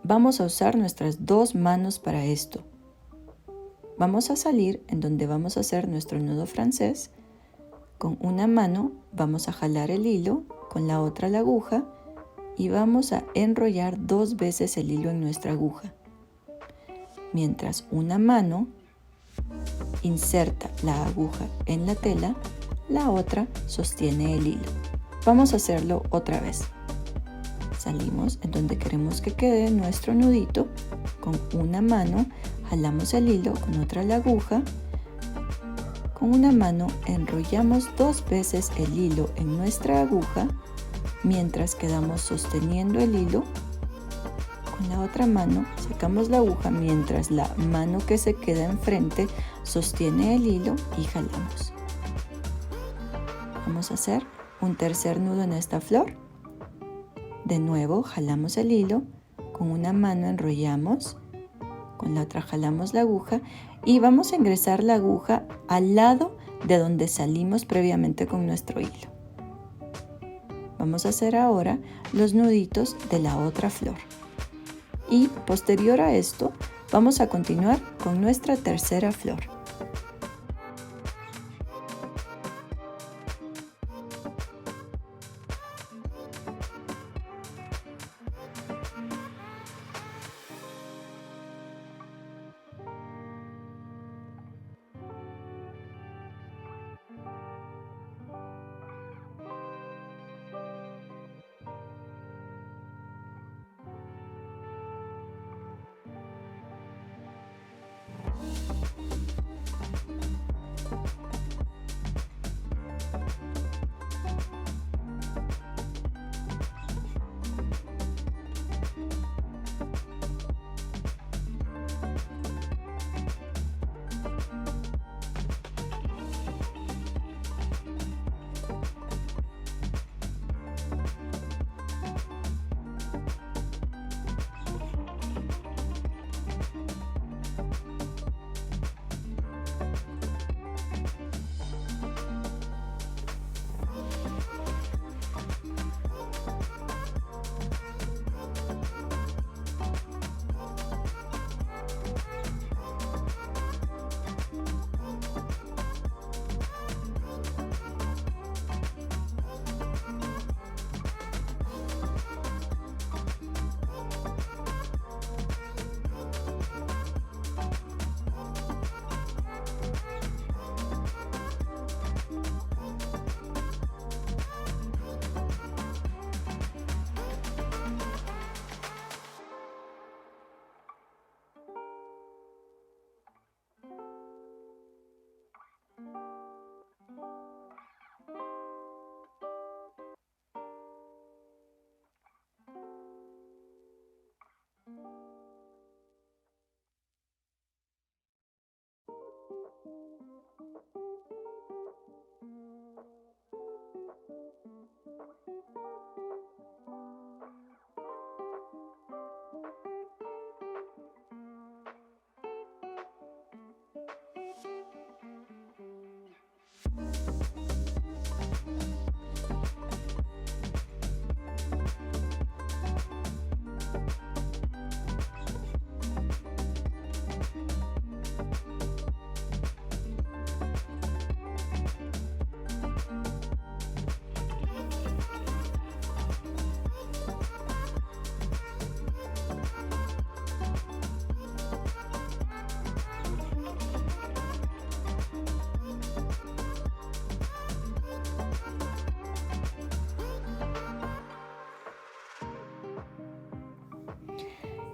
Vamos a usar nuestras 2 manos para esto. Vamos a salir en donde vamos a hacer nuestro nudo francés. Con una mano vamos a jalar el hilo, con la otra la aguja y vamos a enrollar 2 veces el hilo en nuestra aguja. Mientras una mano inserta la aguja en la tela, la otra sostiene el hilo. Vamos a hacerlo otra vez. Salimos en donde queremos que quede nuestro nudito, con una mano jalamos el hilo, con otra la aguja, con una mano enrollamos 2 veces el hilo en nuestra aguja, mientras quedamos sosteniendo el hilo, con la otra mano sacamos la aguja mientras la mano que se queda enfrente sostiene el hilo y jalamos. Vamos a hacer un tercer nudo en esta flor. De nuevo jalamos el hilo, con una mano enrollamos, con la otra jalamos la aguja y vamos a ingresar la aguja al lado de donde salimos previamente con nuestro hilo. Vamos a hacer ahora los nuditos de la otra flor. Y posterior a esto, vamos a continuar con nuestra tercera flor.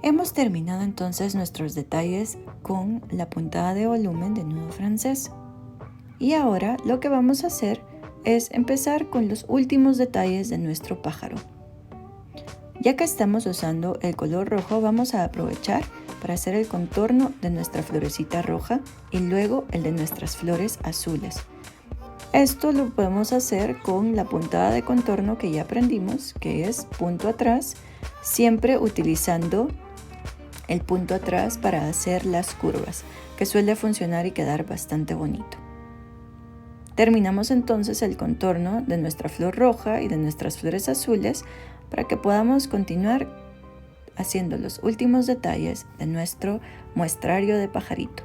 Hemos terminado entonces nuestros detalles con la puntada de volumen de nudo francés. Y ahora lo que vamos a hacer es empezar con los últimos detalles de nuestro pájaro. Ya que estamos usando el color rojo, vamos a aprovechar para hacer el contorno de nuestra florecita roja y luego el de nuestras flores azules. Esto lo podemos hacer con la puntada de contorno que ya aprendimos, que es punto atrás, siempre utilizando el punto atrás para hacer las curvas, que suele funcionar y quedar bastante bonito. Terminamos entonces el contorno de nuestra flor roja y de nuestras flores azules para que podamos continuar haciendo los últimos detalles de nuestro muestrario de pajarito.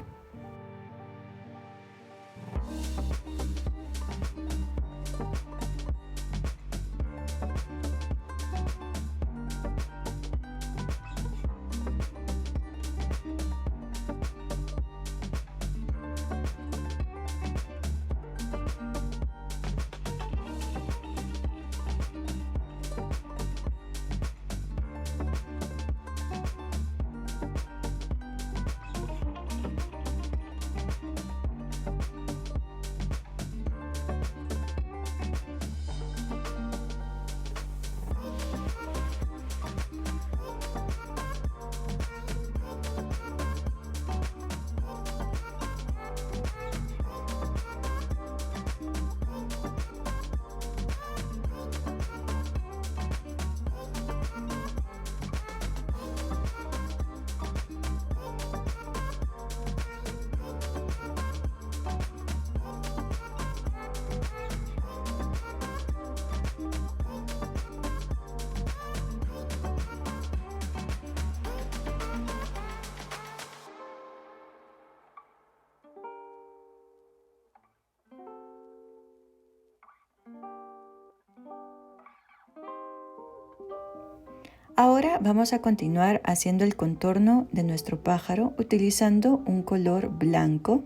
Ahora vamos a continuar haciendo el contorno de nuestro pájaro utilizando un color blanco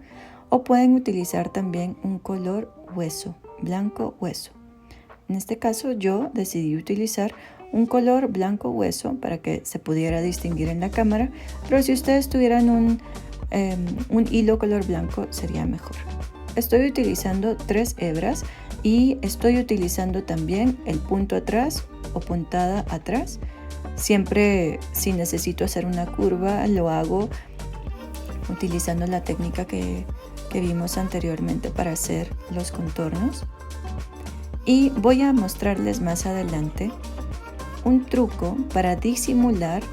o pueden utilizar también un color hueso, blanco hueso. En este caso yo decidí utilizar un color blanco hueso para que se pudiera distinguir en la cámara, pero si ustedes tuvieran un hilo color blanco sería mejor. Estoy utilizando 3 hebras y estoy utilizando también el punto atrás o puntada atrás. Siempre si necesito hacer una curva lo hago utilizando la técnica que vimos anteriormente para hacer los contornos. Y voy a mostrarles más adelante un truco para disimular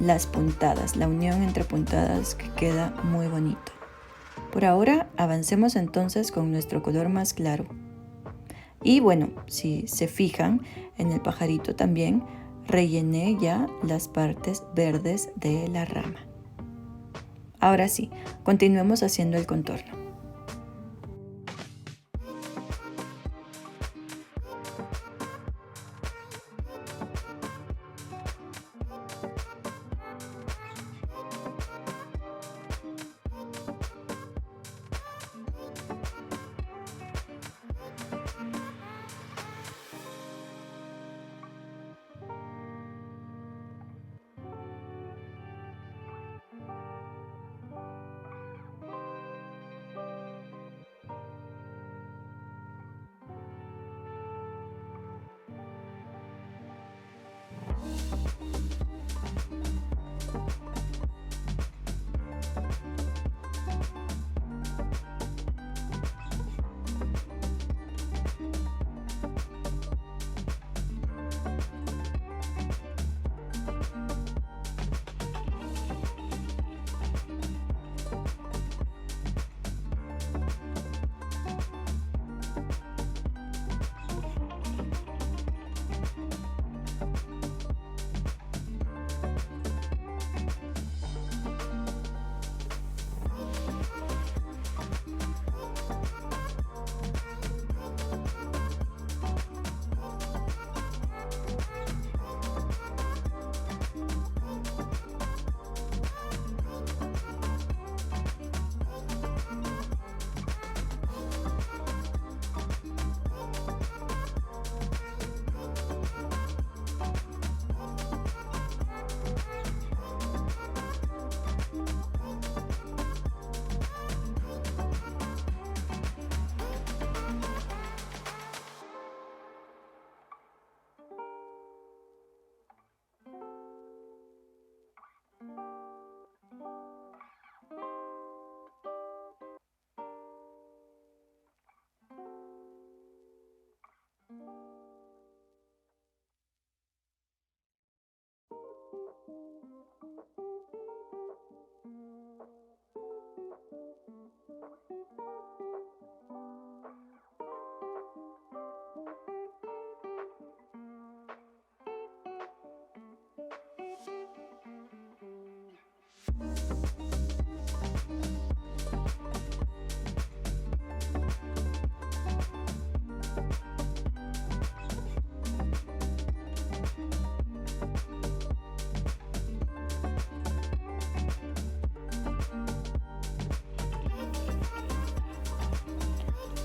las puntadas, la unión entre puntadas que queda muy bonito. Por ahora avancemos entonces con nuestro color más claro. Y bueno, si se fijan en el pajarito también rellené ya las partes verdes de la rama. Ahora sí, continuemos haciendo el contorno.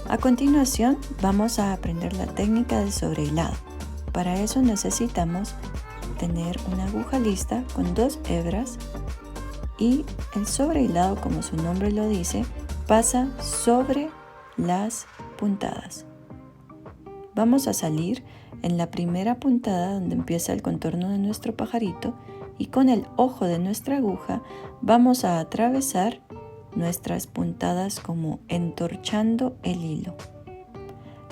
A continuación vamos a aprender la técnica del sobrehilado. Para eso necesitamos tener una aguja lista con 2 hebras y el sobrehilado, como su nombre lo dice, pasa sobre las puntadas. Vamos a salir en la primera puntada donde empieza el contorno de nuestro pajarito y con el ojo de nuestra aguja vamos a atravesar nuestras puntadas como entorchando el hilo.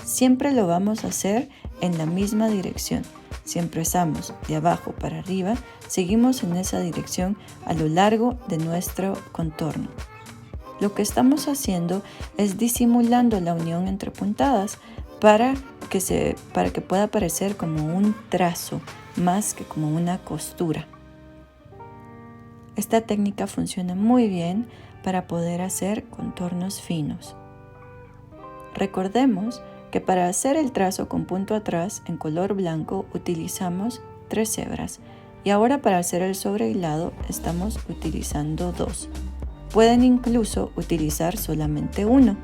Siempre lo vamos a hacer en la misma dirección. Si empezamos de abajo para arriba, seguimos en esa dirección a lo largo de nuestro contorno. Lo que estamos haciendo es disimulando la unión entre puntadas para que pueda parecer como un trazo más que como una costura. Esta técnica funciona muy bien para poder hacer contornos finos. Recordemos que para hacer el trazo con punto atrás en color blanco utilizamos 3 hebras y ahora para hacer el sobrehilado estamos utilizando 2. Pueden incluso utilizar solamente 1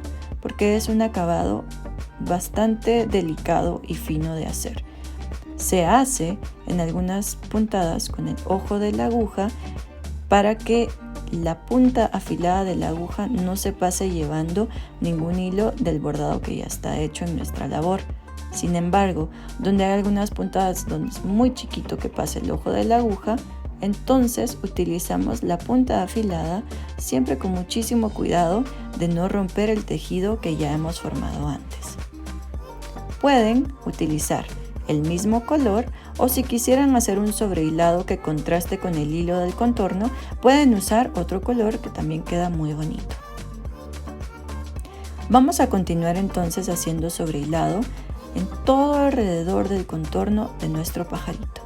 porque es un acabado bastante delicado y fino de hacer. Se hace en algunas puntadas con el ojo de la aguja para que la punta afilada de la aguja no se pase llevando ningún hilo del bordado que ya está hecho en nuestra labor. Sin embargo, donde hay algunas puntadas donde es muy chiquito que pase el ojo de la aguja, entonces utilizamos la punta afilada siempre con muchísimo cuidado de no romper el tejido que ya hemos formado antes. Pueden utilizar el mismo color o si quisieran hacer un sobrehilado que contraste con el hilo del contorno, pueden usar otro color que también queda muy bonito. Vamos a continuar entonces haciendo sobrehilado en todo alrededor del contorno de nuestro pajarito.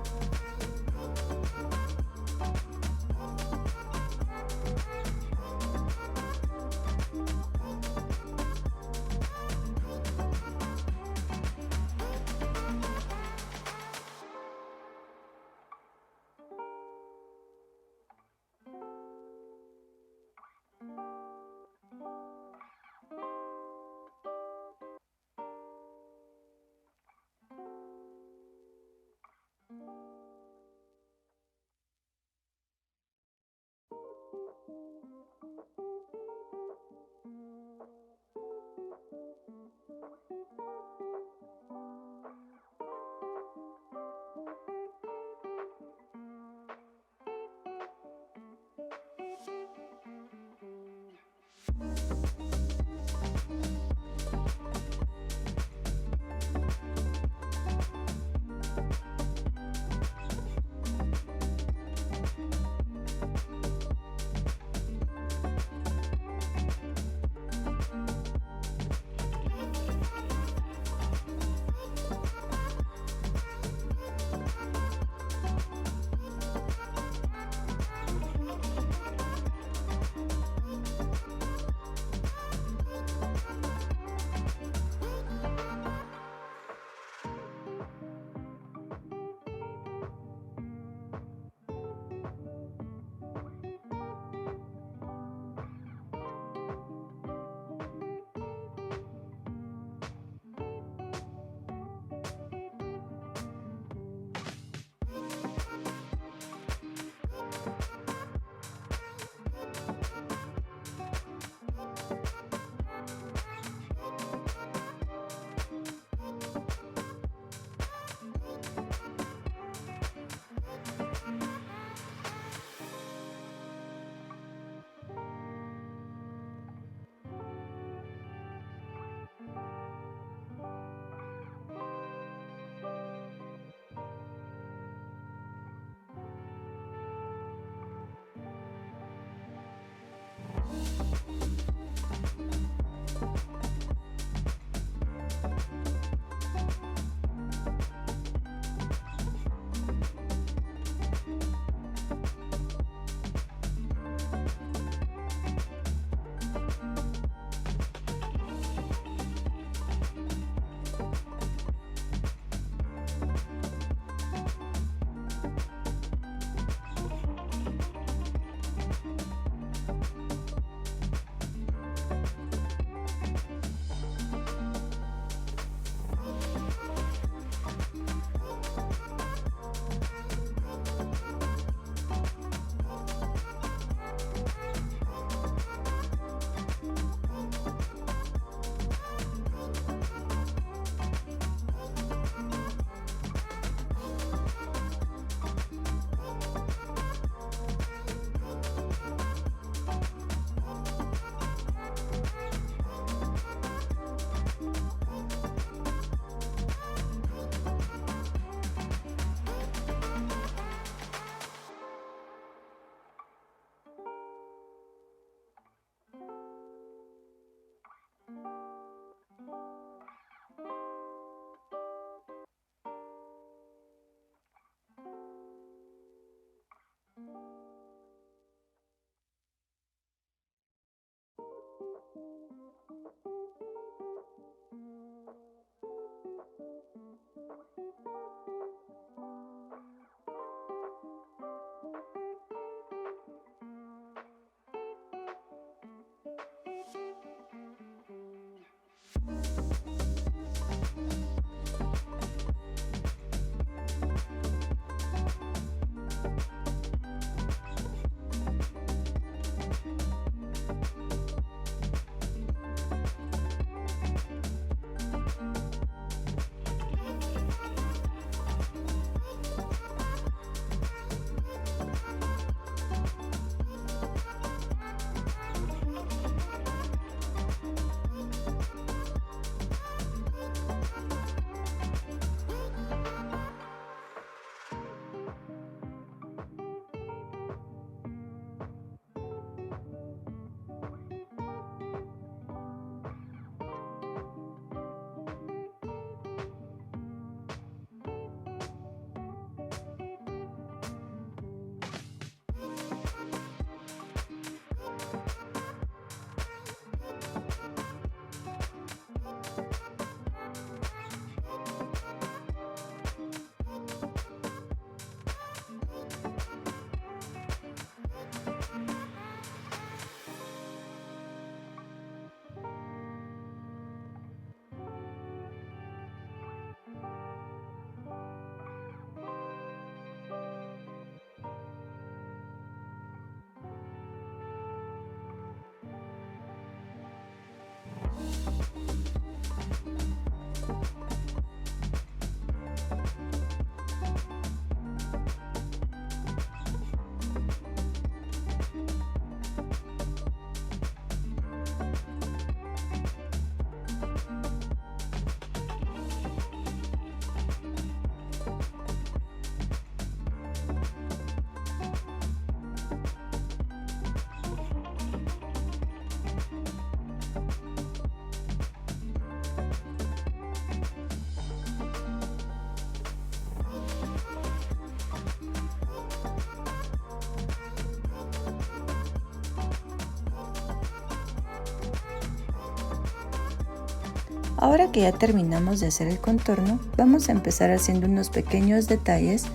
Ahora que ya terminamos de hacer el contorno, vamos a empezar haciendo unos pequeños detalles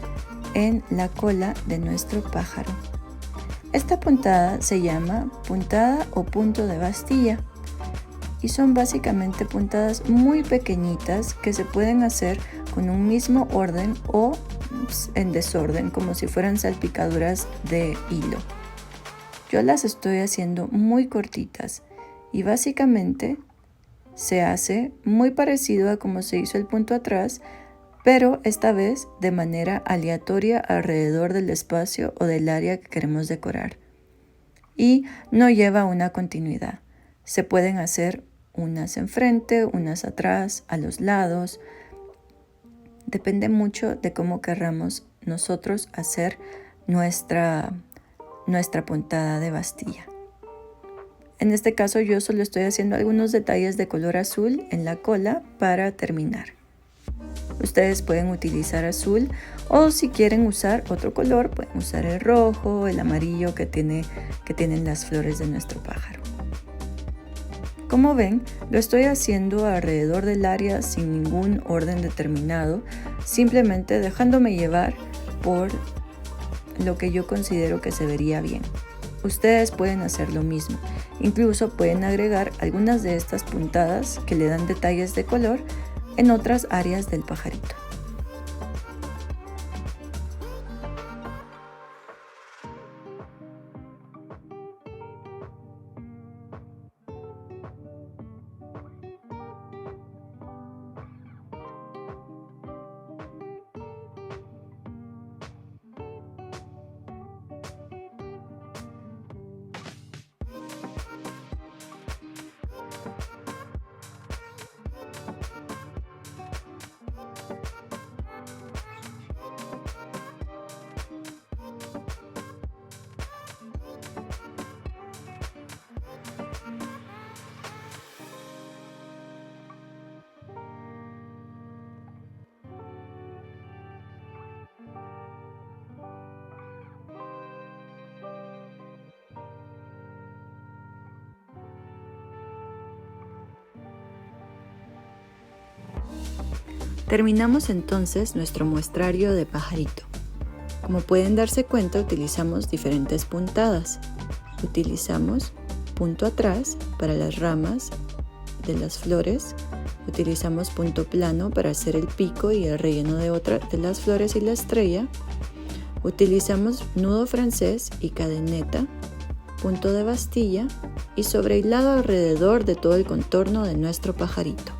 en la cola de nuestro pájaro. Esta puntada se llama puntada o punto de Bastilla y son básicamente puntadas muy pequeñitas que se pueden hacer con un mismo orden o en desorden, como si fueran salpicaduras de hilo. Yo las estoy haciendo muy cortitas y básicamente se hace muy parecido a como se hizo el punto atrás, pero esta vez de manera aleatoria alrededor del espacio o del área que queremos decorar. Y no lleva una continuidad. Se pueden hacer unas enfrente, unas atrás, a los lados. Depende mucho de cómo querramos nosotros hacer nuestra puntada de Bastilla. En este caso yo solo estoy haciendo algunos detalles de color azul en la cola para terminar. Ustedes pueden utilizar azul o si quieren usar otro color pueden usar el rojo, el amarillo que tienen las flores de nuestro pájaro. Como ven, lo estoy haciendo alrededor del área sin ningún orden determinado, simplemente dejándome llevar por lo que yo considero que se vería bien. Ustedes pueden hacer lo mismo, incluso pueden agregar algunas de estas puntadas que le dan detalles de color en otras áreas del pajarito. Terminamos entonces nuestro muestrario de pajarito. Como pueden darse cuenta, utilizamos diferentes puntadas. Utilizamos punto atrás para las ramas de las flores. Utilizamos punto plano para hacer el pico y el relleno de las flores y la estrella. Utilizamos nudo francés y cadeneta, punto de bastilla y sobrehilado alrededor de todo el contorno de nuestro pajarito.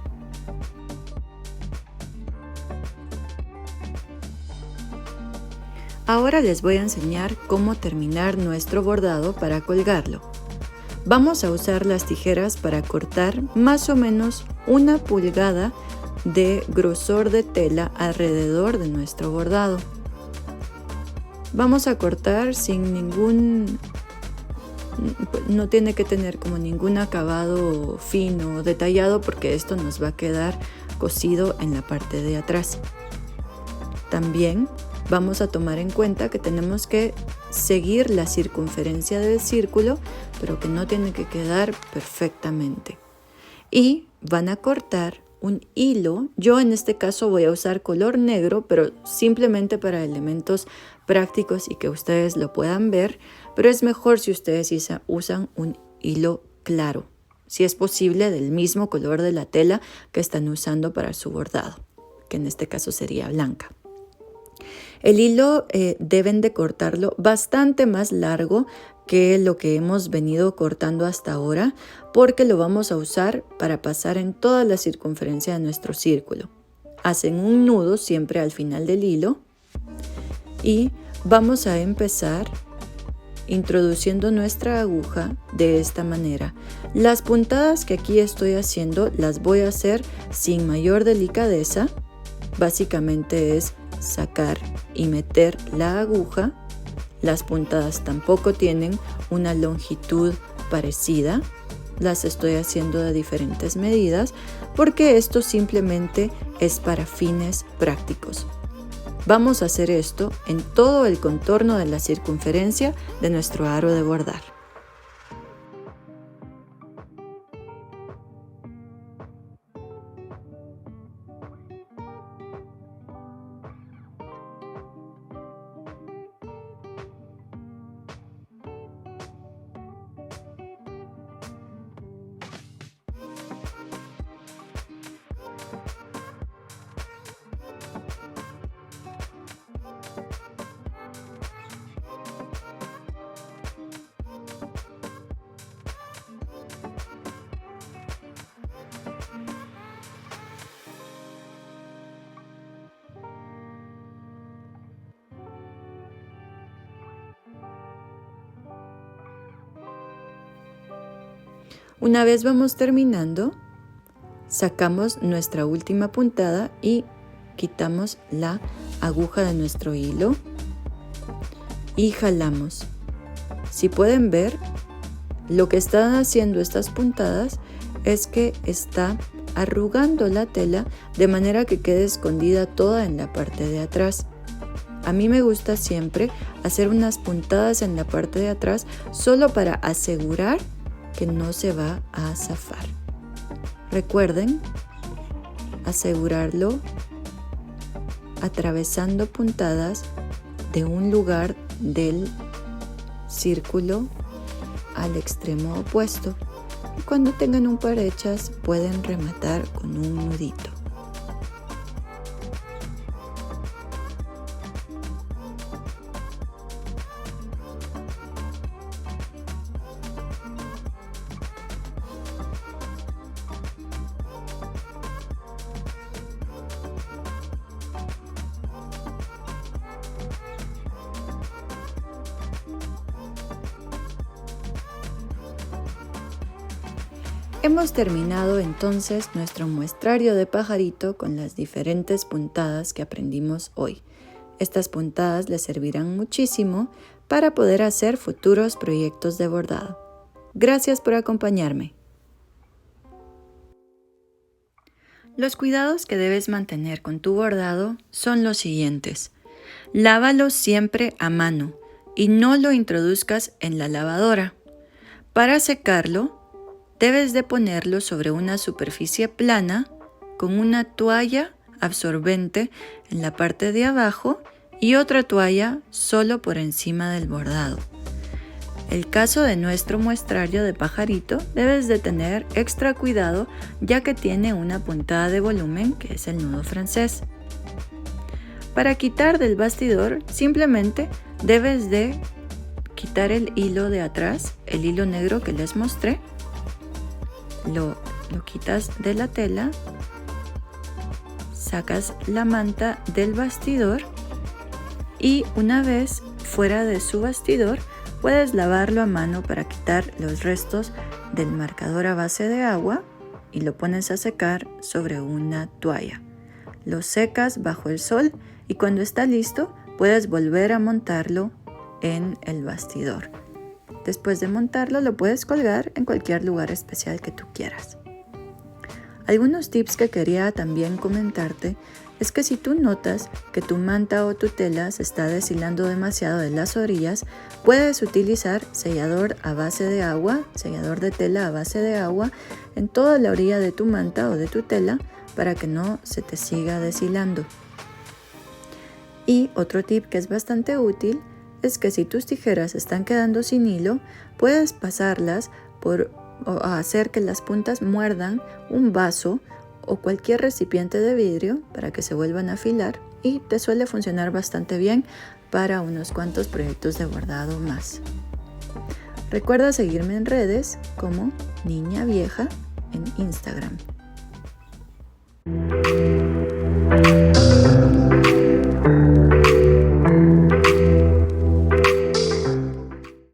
Ahora les voy a enseñar cómo terminar nuestro bordado para colgarlo. Vamos a usar las tijeras para cortar más o menos 1 pulgada de grosor de tela alrededor de nuestro bordado. Vamos a cortar no tiene que tener como ningún acabado fino o detallado porque esto nos va a quedar cosido en la parte de atrás. También vamos a tomar en cuenta que tenemos que seguir la circunferencia del círculo, pero que no tiene que quedar perfectamente. Y van a cortar un hilo. Yo en este caso voy a usar color negro, pero simplemente para elementos prácticos y que ustedes lo puedan ver, pero es mejor si ustedes usan un hilo claro, si es posible del mismo color de la tela que están usando para su bordado, que en este caso sería blanca. El hilo deben de cortarlo bastante más largo que lo que hemos venido cortando hasta ahora, porque lo vamos a usar para pasar en toda la circunferencia de nuestro círculo. Hacen un nudo siempre al final del hilo y vamos a empezar introduciendo nuestra aguja de esta manera. Las puntadas que aquí estoy haciendo las voy a hacer sin mayor delicadeza. Básicamente es sacar y meter la aguja. Las puntadas tampoco tienen una longitud parecida. Las estoy haciendo de diferentes medidas porque esto simplemente es para fines prácticos. Vamos a hacer esto en todo el contorno de la circunferencia de nuestro aro de bordar. Una vez vamos terminando, sacamos nuestra última puntada y quitamos la aguja de nuestro hilo y jalamos. Si pueden ver, Lo que están haciendo estas puntadas es que está arrugando la tela de manera que quede escondida toda en la parte de atrás. A mí me gusta siempre hacer unas puntadas en la parte de atrás solo para asegurar que no se va a zafar. Recuerden asegurarlo atravesando puntadas de un lugar del círculo al extremo opuesto. Y cuando tengan un par hechas, pueden rematar con un nudito. Hemos terminado entonces nuestro muestrario de pajarito con las diferentes puntadas que aprendimos hoy. Estas puntadas les servirán muchísimo para poder hacer futuros proyectos de bordado. Gracias por acompañarme. Los cuidados que debes mantener con tu bordado son los siguientes. Lávalo siempre a mano y no lo introduzcas en la lavadora. Para secarlo, debes de ponerlo sobre una superficie plana con una toalla absorbente en la parte de abajo y otra toalla solo por encima del bordado. El caso de nuestro muestrario de pajarito debes de tener extra cuidado ya que tiene una puntada de volumen que es el nudo francés. Para quitar del bastidor simplemente debes de quitar el hilo de atrás, el hilo negro que les mostré. Lo quitas de la tela, sacas la manta del bastidor y una vez fuera de su bastidor puedes lavarlo a mano para quitar los restos del marcador a base de agua y lo pones a secar sobre una toalla. Lo secas bajo el sol y cuando está listo puedes volver a montarlo en el bastidor. Después de montarlo lo puedes colgar en cualquier lugar especial que tú quieras. Algunos tips que quería también comentarte es que si tú notas que tu manta o tu tela se está deshilando demasiado de las orillas, puedes utilizar sellador a base de agua, sellador de tela a base de agua en toda la orilla de tu manta o de tu tela para que no se te siga deshilando. Y otro tip que es bastante útil es que si tus tijeras están quedando sin hilo, puedes pasarlas o hacer que las puntas muerdan un vaso o cualquier recipiente de vidrio para que se vuelvan a afilar y te suele funcionar bastante bien para unos cuantos proyectos de bordado más. Recuerda seguirme en redes como Niña Vieja en Instagram.